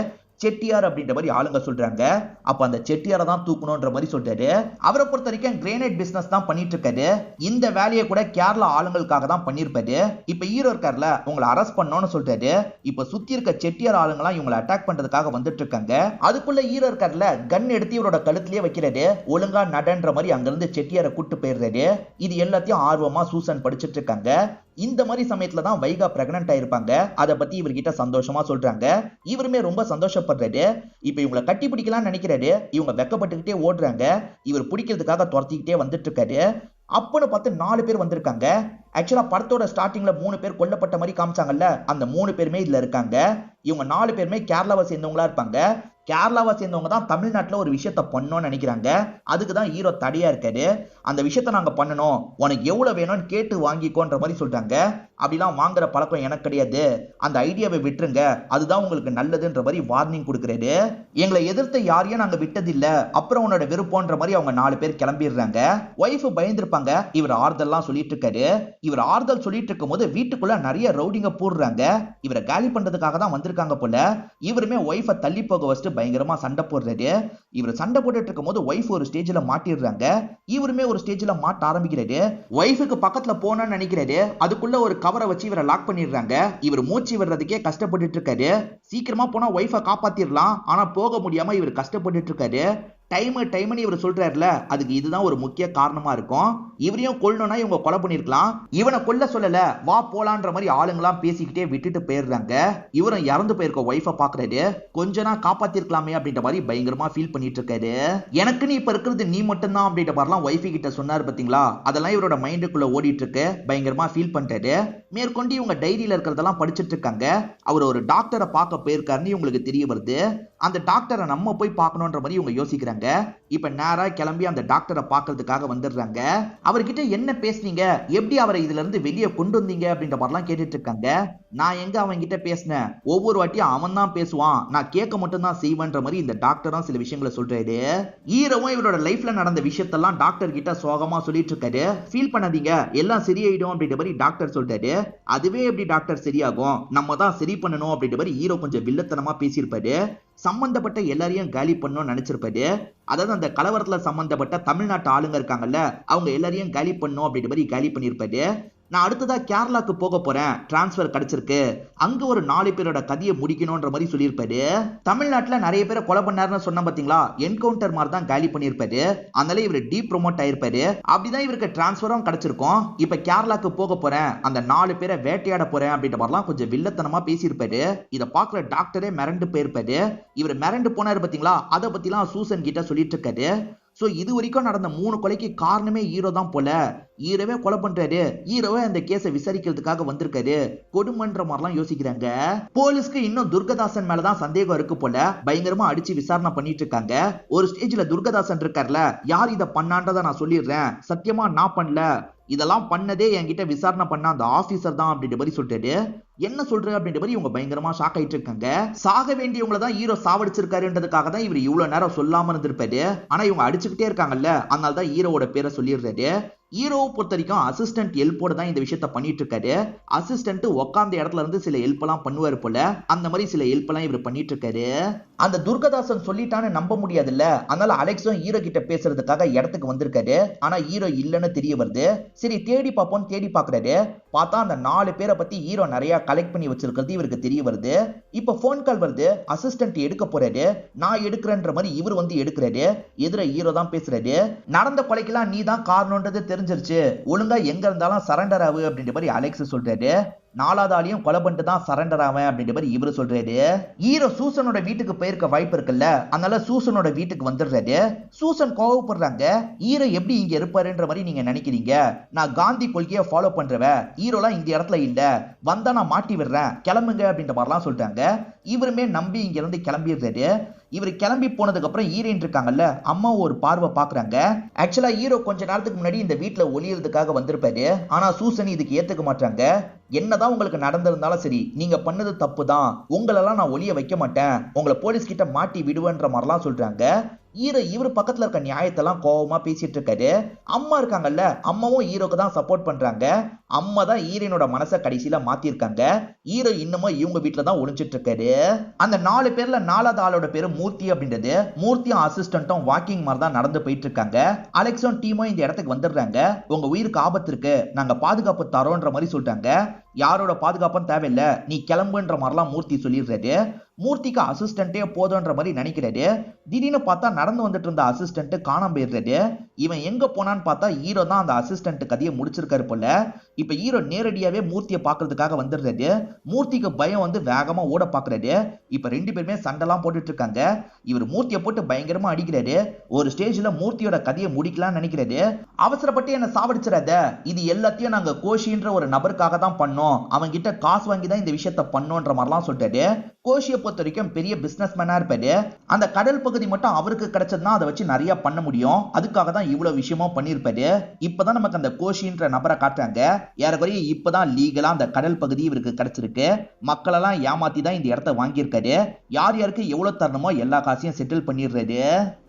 செட்டியார் அப்படின்ற மாதிரி ஆளுங்க சொல்றாங்க. அப்ப அந்த செட்டியாரை தான் தூக்கணும்ன்ற மாதிரி சொல்றாரு. அவரை பொறுத்த வரைக்கும் கிரேனைட் பிசினஸ் தான் பண்ணிட்டு இருக்காரு. இந்த வேலையை கூட கேரளா ஆளுங்களுக்காக தான் பண்ணிருப்பாரு. இப்ப ஹீரோ இருக்கார்ல, உங்களை அரெஸ்ட் பண்ணணும்னு சொல்றாரு. இப்ப சுத்தி இருக்க செட்டியார் ஆளுங்களாம் இவங்களை அட்டாக் பண்றதுக்காக வந்துட்டு இருக்காங்க. அதுக்குள்ள ஹீரோ இருக்கார்ல, கன் எடுத்து இவரோட கழுத்திலேயே வைக்கிறாரு. ஒழுங்கா நடன்ற மாதிரி அங்கிருந்து செட்டியாரை கூட்டு போயிடுறாரு. இது எல்லாத்தையும் ஆர்வமா சூசன் படிச்சுட்டு இருக்காங்க. இந்த மாதிரி சமயத்துல தான் வைகா பிரெக்னன்ட் ஆயிருப்பாங்க. அதை பத்தி இவர்கிட்ட சந்தோஷமா சொல்றாங்க. இவருமே ரொம்ப சந்தோஷப்படுறாரு. இப்ப இவங்களை கட்டி பிடிக்கலாம்னு நினைக்கிறாரு. இவங்க வெக்கப்பட்டுக்கிட்டே ஓடுறாங்க. இவர் பிடிக்கிறதுக்காக துரத்திக்கிட்டே வந்துட்டு இருக்காரு. அப்பன்னு பார்த்து 4 பேர் வந்திருக்காங்க. ஆக்சுவலா படத்தோட ஸ்டார்டிங்ல 3 பேர் கொல்லப்பட்ட மாதிரி காமிச்சாங்கல்ல, அந்த 3 பேருமே இதுல இருக்காங்க. இவங்க 4 பேருமே கேரளாவை சேர்ந்தவங்களா இருப்பாங்க. கேரளாவை சேர்ந்தவங்க தான் தமிழ்நாட்டுல ஒரு விஷயத்த பண்ணணும்னு நினைக்கிறாங்க. அதுக்கு தான் ஹீரோ தடையா இருக்காரு. அந்த விஷயத்த நாங்க பண்ணணும், உனக்கு எவ்வளவு வேணும்னு கேட்டு வாங்கிக்கோன்ற மாதிரி சொல்றாங்க. அப்படிலாம் வாங்குற பழக்கம் எனக்கு கிடையாது, அந்த ஐடியாவை விட்டுருங்க, அதுதான் உங்களுக்கு நல்லதுன்ற மாதிரி வார்னிங் கொடுக்குறாரு. எங்களை எதிர்த்து யாரையும் நாங்க விட்டதில்ல, அப்புறம் உன்னோட விருப்பம்ன்ற மாதிரி அவங்க 4 பேர் கிளம்பிடுறாங்க. ஒய்ஃப் பயந்துருப்பாங்க. இவர் ஆறுதல்லாம் சொல்லிட்டு இருக்காரு. இவர் ஆறுதல் சொல்லிட்டு இருக்கும் போது வீட்டுக்குள்ள நிறைய ரவுடிங்க போடுறாங்க. இவரை காலி பண்றதுக்காக தான் வந்திருக்காங்க போல. இவருமே ஒய்ஃபை தள்ளி போக வச்சுட்டு பயங்கரமா சண்டை போடுறாரு. இவர் சண்டை போட்டுட்டு இருக்கும் போது ஒய்ஃப் ஒரு ஸ்டேஜ்ல மாட்டிடுறாங்க. இவருமே ஒரு ஸ்டேஜ்ல மாட்ட ஆரம்பிக்கிறாரு. ஒய்ஃபுக்கு பக்கத்துல போனோம்னு நினைக்கிறாரு. அதுக்குள்ள ஒரு கவரை வச்சு இவரை லாக் பண்ணிடுறாங்க. இவர் மூச்சு விடுறதுக்கே கஷ்டப்பட்டுட்டு இருக்காரு. சீக்கிரமா போனா ஒய்ஃபை காப்பாத்திரலாம், ஆனா போக முடியாம இவர் கஷ்டப்பட்டுட்டு இருக்காரு. டைம்னு இவர் சொல்றாருல, அதுக்கு இதுதான் ஒரு முக்கிய காரணமா இருக்கும். இவரையும் கொல்லணும்னா இவங்க கொலை பண்ணிருக்கலாம், இவனை கொல்ல சொல்லல, வா போலான்ற மாதிரி ஆளுங்களாம் பேசிக்கிட்டே விட்டுட்டு போயிடுறாங்க. இவரும் இறந்து போயிருக்க ஒய்ஃபை பாக்குறாரு. கொஞ்ச நாள் காப்பாத்திருக்கலாமே அப்படின்ற மாதிரி பயங்கரமா ஃபீல் பண்ணிட்டு இருக்காரு. எனக்கு நீ இப்ப இருக்கிறது நீ மட்டும் தான் அப்படின்ற மாதிரிலாம் ஒய்ஃபி கிட்ட சொன்னாரு பாத்தீங்களா, அதெல்லாம் இவரோட மைண்டுக்குள்ள ஓடிட்டு இருக்கு. பயங்கரமா ஃபீல் பண்ணிட்டாரு. மேற்கொண்டு இவங்க டைரியில இருக்கிறதெல்லாம் படிச்சுட்டு இருக்காங்க. அவர் ஒரு டாக்டரை பார்க்க போயிருக்காருன்னு இவங்களுக்கு தெரிய வருது. அந்த டாக்டரை நம்ம போய் பார்க்கணும்ன்ற மாதிரி இவங்க யோசிக்கிறாங்க. இப்ப நேரா கிளம்பி அந்த டாக்டரை பார்க்கிறதுக்காக வந்துடுறாங்க. அவர்கிட்ட என்ன பேசுனீங்க, எப்படி அவரை இதுல இருந்து வெளியே கொண்டு வந்தீங்க அப்படின்ற மாதிரிலாம் கேட்டுட்டு இருக்காங்க. நான் எங்க அவன் கிட்ட பேசினேன், ஒவ்வொரு வாட்டியும் அவன் தான் பேசுவான், நான் கேட்க மட்டும் தான் செய்வேன்ற மாதிரி இந்த டாக்டரும் சில விஷயங்களை சொல்றாரு. ஹீரோவும் இவரோட லைஃப்ல நடந்த விஷயத்தெல்லாம் டாக்டர் கிட்ட சோகமா சொல்லிட்டு இருக்காரு. ஃபீல் பண்ணாதீங்க, எல்லாம் சரியாயிடும் அப்படின்ற மாதிரி டாக்டர் சொல்றாரு. அதுவே எப்படி டாக்டர் சரியாகும், நம்ம தான் சரி பண்ணணும் அப்படின்ற மாதிரி ஹீரோ கொஞ்சம் வில்லத்தனமா பேசியிருப்பாரு. சம்பந்தப்பட்ட எல்லாரையும் காலி பண்ணணும்னு நினைச்சிருப்பாரு. அதாவது அந்த கலவரத்துல சம்பந்தப்பட்ட தமிழ்நாட்டு ஆளுங்க இருக்காங்கல்ல, அவங்க எல்லாரையும் காலி பண்ணும் அப்படின்ற மாதிரி காலி பண்ணியிருப்பாரு. நான் அடுத்ததா கேரளாக்கு போக போறேன், டிரான்ஸ்பர் கிடைச்சிருக்கு, அங்க ஒரு 4 பேரோட கதையை முடிக்கணும்ன்ற மாதிரி சொல்லியிருப்பாரு. தமிழ்நாட்டுல நிறைய பேரை கொலை பண்ணாருன்னு சொன்ன பாத்தீங்களா, என்கவுண்டர் மாதிரி தான் காலி பண்ணியிருப்பாரு. அதனால இவர் டீ ப்ரொமோட் ஆயிருப்பாரு. அப்படிதான் இவருக்கு டிரான்ஸ்பரும் கிடைச்சிருக்கும். இப்ப கேரளாக்கு போக போறேன், அந்த 4 பேரை வேட்டையாட போறேன் அப்படின்ற மாதிரிலாம் கொஞ்சம் வில்லத்தனமா பேசியிருப்பாரு. இதை பாக்குற டாக்டரே மிரண்டு போயிருப்பாரு. இவர் மிரண்டு போனாரு பாத்தீங்களா, அதை பத்திலாம் சூசன் கிட்ட சொல்லிட்டு இருக்காரு. சோ இது வரைக்கும் நடந்த 3 கொலைக்கு காரணமே ஹீரோ தான் போல. ஹீரோவே கொலை பண்றாரு, ஹீரோவே அந்த கேஸை விசாரிக்கிறதுக்காக வந்திருக்காரு, கொடுமன்ற மாதிரிலாம் யோசிக்கிறாங்க. போலீஸ்க்கு இன்னும் துர்கதாசன் மேலதான் சந்தேகம் இருக்கு போல. பயங்கரமா அடிச்சு விசாரணை பண்ணிட்டு இருக்காங்க. ஒரு ஸ்டேஜ்ல துர்கதாசன் இருக்கார்ல, யார் இதை பண்ணான்றதை நான் சொல்லிடுறேன், சத்தியமா நான் பண்ணல, இதெல்லாம் பண்ணதே என்கிட்ட விசாரணை பண்ண அந்த ஆபீசர் தான் அப்படின்ற மாதிரி சொல்லிட்டு, என்ன சொல்ற அப்படின்ற மாதிரி இவங்க பயங்கரமா ஷாக் ஆயிட்டு இருக்காங்க. சாக வேண்டியவங்கள தான் ஹீரோ சாவடிச்சிருக்காருன்றதுக்காக தான் இவர் இவ்வளவு நேரம் சொல்லாம இருந்திருப்பாரு. ஆனா இவங்க அடிச்சுக்கிட்டே இருக்காங்கல்ல, அதனால தான் ஹீரோவோட பேரை சொல்லிடுறாரு. ஹீரோவை பொறுத்த வரைக்கும் அசிஸ்டன்ட் ஹெல்ப்போட தான் இந்த விஷயத்த பண்ணிட்டு இருக்காரு. அசிஸ்டன்ட் உட்கார்ந்த இடத்துல இருந்து சில ஹெல்ப் எல்லாம் பண்ணுவாரு போல, அந்த மாதிரி சில ஹெல்ப் எல்லாம் இவர் பண்ணிட்டு இருக்காரு. அந்த துர்கதாசன் சொல்லிட்டான்னு நம்ப முடியாதுல்ல, அதனால அலெக்ஸும் ஹீரோ கிட்ட பேசுறதுக்காக இடத்துக்கு வந்திருக்காரு. ஆனா ஹீரோ இல்லன்னு தெரிய வருது. சரி தேடி பார்ப்போம் தேடி பாக்குறாரு. பார்த்தா அந்த 4 பேரை பத்தி ஹீரோ நிறைய கலெக்ட் பண்ணி வச்சிருக்கிறது இவருக்கு தெரிய வருது. இப்ப போன் கால் வருது, அசிஸ்டன்ட் எடுக்க போறாரு. நான் எடுக்கிறேன்ற மாதிரி இவர் வந்து எடுக்கிறாரு. எதிர ஹீரோ தான் பேசுறாரு. நடந்த கொலைக்கெல்லாம் நீ தான் காரணம்ன்றது தெரிஞ்சிருச்சு, ஒழுங்கா எங்க இருந்தாலும் சரண்டர் ஆகு அப்படின்ற மாதிரி அலெக்ஸ் சொல்றாரு. 4வது ஆளையும் கொலை பண்ணிட்டு தான் சரண்டர் ஆவேன் அப்படின்ற மாதிரி இவரு சொல்றாரு. ஹீரோ சூசனோட வீட்டுக்கு போயிருக்க வாய்ப்பு இருக்குல்ல, அதனால சூசனோட வீட்டுக்கு வந்துடுறாரு. சூசன் கோவப்படுறாங்க. ஹீரோ எப்படி இங்க இருப்பாருன்ற மாதிரி நீங்க நினைக்கிறீங்க? நான் காந்தி கொள்கையை ஃபாலோ பண்றவன், ஹீரோலாம் இந்த இடத்துல இல்ல, வந்தா நான் மாட்டி விடுறேன், கிளம்புங்க அப்படின்ற மாதிரிலாம் சொல்றாங்க. இவருமே நம்பி இங்க இருந்து கிளம்பிடுறாரு. இவர் கிளம்பி போனதுக்கு அப்புறம் ஹீரோயின் இருக்காங்கல்ல, அம்மா ஒரு பார்வை பாக்குறாங்க. ஆக்சுவலா ஹீரோ கொஞ்ச நேரத்துக்கு முன்னாடி இந்த வீட்டுல ஒளியறதுக்காக வந்திருப்பாரு. ஆனா சூசன் இதுக்கு ஏத்துக்க மாட்டாங்க. என்னதான் உங்களுக்கு நடந்திருந்தாலும் சரி, நீங்க பண்ணது தப்பு தான், உங்களெல்லாம் நான் ஒளிய வைக்க மாட்டேன், உங்களை போலீஸ் கிட்ட மாட்டி விடுவேன்ற மாதிரிலாம் சொல்றாங்க. ஹீரோ இவர் பக்கத்துல இருக்க நியாயத்தெல்லாம் கோவமா பேசிட்டு இருக்காரு. அம்மா இருக்காங்கல்ல, அம்மாவும் ஹீரோக்கு தான் சப்போர்ட் பண்றாங்க. அம்மா தான் ஹீரோனோட மனசை கடைசியில மாத்திருக்காங்க. ஹீரோ இன்னமும் இவங்க வீட்டுல தான் ஒளிஞ்சிட்டு இருக்காரு. அந்த 4 பேர்ல 4வது ஆளோட பேரு மூர்த்தி அப்படின்றது. மூர்த்தியும் அசிஸ்டன்ட்டும் வாக்கிங் மாதிரி தான் நடந்து போயிட்டு இருக்காங்க. அலெக்ஸும் டீமும் இந்த இடத்துக்கு வந்துடுறாங்க. உங்க உயிருக்கு ஆபத்து இருக்கு, நாங்க பாதுகாப்பு தரோன்ற மாதிரி சொல்றாங்க. யாரோட பாதுகாப்பும் தேவையில்லை, நீ கிளம்புன்ற மாதிரிலாம் மூர்த்தி சொல்லிடுறாரு. மூர்த்திக்கு அசிஸ்டன்ட்டே போதுன்ற மாதிரி நினைக்கிறாரு. திடீர்னு பார்த்தா நடந்து வந்துட்டு இருந்த அசிஸ்டன்ட் காணாம போயிடுறாரு. இவன் எங்க போனான்னு பார்த்தா ஹீரோ தான் அந்த அசிஸ்டன்ட் கதையை முடிச்சிருக்காரு போல. இப்ப ஹீரோ நேரடியாவே மூர்த்தியை பாக்குறதுக்காக வந்துடுறாரு. மூர்த்திக்கு பயம் வந்து வேகமா ஓட பாக்குறாரு. இப்ப 2 பேருமே சண்டைலாம் போட்டுட்டு இருக்காங்க. இவர் மூர்த்தியை போட்டு பயங்கரமா அடிக்கிறாரு. ஒரு ஸ்டேஜ்ல மூர்த்தியோட கதையை முடிக்கலாம்னு நினைக்கிறாரு. அவசரப்பட்டு என்ன சாவடிச்சிடாத, இது எல்லாத்தையும் நாங்க கோஷின்ற ஒரு நபருக்காக தான் பண்ணோம், அவன் கிட்ட காசு வாங்கி தான் இந்த விஷயத்த பண்ணோன்ற மாதிரிலாம் சொல்லிட்டாரு. கோஷியை பொறுத்த வரைக்கும் பெரிய பிசினஸ் மேனா இருப்பாரு. அந்த கடல் பகுதி மட்டும் அவருக்கு கிடைச்சதுன்னா அதை வச்சு நிறைய பண்ண முடியும், அதுக்காக தான் இவ்வளவு விஷயமும் பண்ணிருப்பாரு. இப்பதான் நமக்கு அந்த கோஷின்ற நபரை காட்டுறாங்க. ஏறக்குறைய இப்பதான் லீகலா அந்த கடல் பகுதி இவருக்கு கிடைச்சிருக்கு. மக்கள் எல்லாம் ஏமாத்தி தான் இந்த இடத்த வாங்கியிருக்காரு. யார் யாருக்கு எவ்வளவு தரணுமோ எல்லா காசையும் செட்டில் பண்ணிடுறாரு.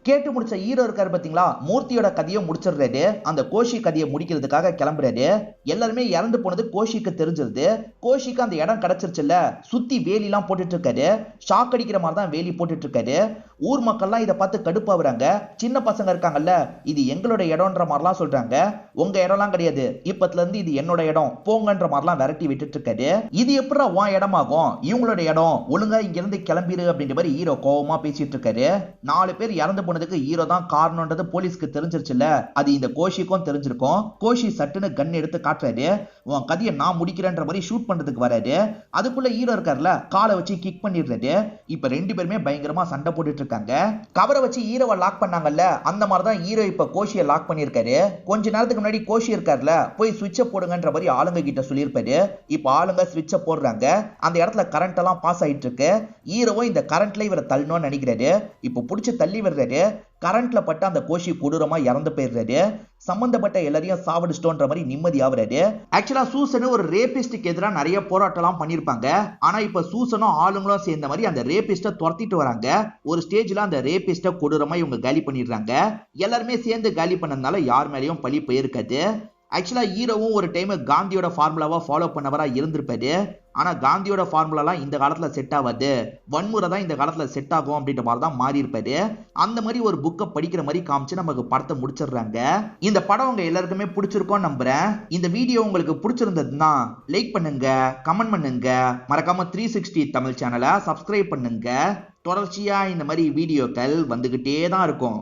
கேட்டு முடிச்ச ஹீரோ இருக்காரு பாத்தீங்களா, மூர்த்தியோட கதையை முடிச்சிடுறாரு. அந்த கோஷி கதையை முடிக்கிறதுக்காக கிளம்புறாரு. எல்லாருமே இறந்து போனது கோஷிக்கு தெரிஞ்சிருது. கோஷிக்கு அந்த இடம் கிடைச்சிருச்சுல்ல, சுத்தி வேலி எல்லாம் போட்டுட்டு இருக்காரு. ஷாக் அடிக்கிற மாதிரி தான் வேலி போட்டுட்டு இருக்காரு. ஊர் மக்கள்லாம் இதை பார்த்து கடுப்பாவுறாங்க. சின்ன பசங்க இருக்காங்கல்ல, இது எங்களோட இடம்ன்ற மாதிரிலாம் சொல்றாங்க. உங்க இடம்லாம் கிடையாது, இப்பத்துல இருந்து இது என்னோட இடம், போங்கன்ற மாதிரிலாம் விரட்டி விட்டுட்டு இருக்காரு. இது எப்படா உன் இடமாகும், இவங்களோட இடம், ஒழுங்கா இங்க இருந்து கிளம்பிடு அப்படின்ற மாதிரி ஹீரோ கோவமா பேசிட்டு இருக்காரு. 4 பேர் இறந்து போனதுக்கு ஹீரோ தான் காரணம்ன்றது போலீஸ்க்கு தெரிஞ்சிருச்சுல, அது இந்த கோஷிக்கும் தெரிஞ்சிருக்கும். கோஷி சட்டுன்னு கன் எடுத்து காட்டுறாரு. உன் கதையை நான் முடிக்கிறேன்ற மாதிரி ஷூட் பண்றதுக்கு வராரு. அதுக்குள்ள ஹீரோ இருக்காருல, காலை வச்சு கிக் பண்ணிடுறாரு. இப்ப 2 பேருமே பயங்கரமா சண்டை போட்டுட்டு இருக்காங்க. கவரை வச்சு ஹீரோவை லாக் பண்ணாங்கல்ல, அந்த மாதிரி தான் ஹீரோ இப்ப கோஷியை லாக் பண்ணிருக்காரு. கொஞ்ச நேரத்துக்கு முன்னாடி கோஷி இருக்காருல, போய் சுவிட்சை போடுங்கன்ற மாதிரி ஆளுங்க கிட்ட சொல்லியிருப்பாரு. இப்ப ஆளுங்க சுவிட்சை போடுறாங்க. அந்த இடத்துல கரண்ட் எல்லாம் பாஸ் ஆயிட்டு இருக்கு. ஹீரோவும் இந்த கரண்ட்ல இவரை தள்ளணும்னு நினைக்கிறாரு. இப்ப புடிச்சு தள்ளி விடுறாரு. கரண்ட்ல பட்டு அந்த கோஷி கொடூரமா இறந்து போயிடுறாரு. சம்பந்தப்பட்ட எல்லாரையும் சாவடிச்சிட்டோன்ற மாதிரி நிம்மதி ஆகுறாரு. ஆக்சுவலா சூசன் ஒரு ரேபிஸ்டுக்கு எதிராக நிறைய போராட்டம்லாம் பண்ணிருப்பாங்க. ஆனா இப்ப சூசனும் ஆளுங்களும் சேர்ந்த மாதிரி அந்த ரேபிஸ்ட துரத்திட்டு வராங்க. ஒரு ஸ்டேஜ்ல அந்த ரேபிஸ்ட கொடூரமா இவங்க காலி பண்ணிடுறாங்க. எல்லாருமே சேர்ந்து காலி பண்ணதுனால யார் மேலேயும் பழி போயிருக்காது. ஆக்சுவலா ஹீரோவும் ஒரு டைம் காந்தியோட ஃபார்முலாவா ஃபாலோ பண்ணவரா இருந்திருப்பாரு. ஆனா காந்தியோட ஃபார்முலாலாம் இந்த காலத்துல செட் ஆகாது, வன்முறை தான் இந்த காலத்துல செட் ஆகும் அப்படின்ற மாதிரி தான் மாறி இருப்பாரு. அந்த மாதிரி ஒரு புக்கை படிக்கிற மாதிரி காமிச்சு நமக்கு படத்தை முடிச்சிடுறாங்க. இந்த படம் உங்க எல்லாருக்குமே பிடிச்சிருக்கோம் நம்புறேன். இந்த வீடியோ உங்களுக்கு பிடிச்சிருந்ததுன்னா லைக் பண்ணுங்க, கமெண்ட் பண்ணுங்க, மறக்காம 360 தமிழ் சேனலை சப்ஸ்கிரைப் பண்ணுங்க. தொடர்ச்சியா இந்த மாதிரி வீடியோக்கள் வந்துகிட்டே தான் இருக்கும்.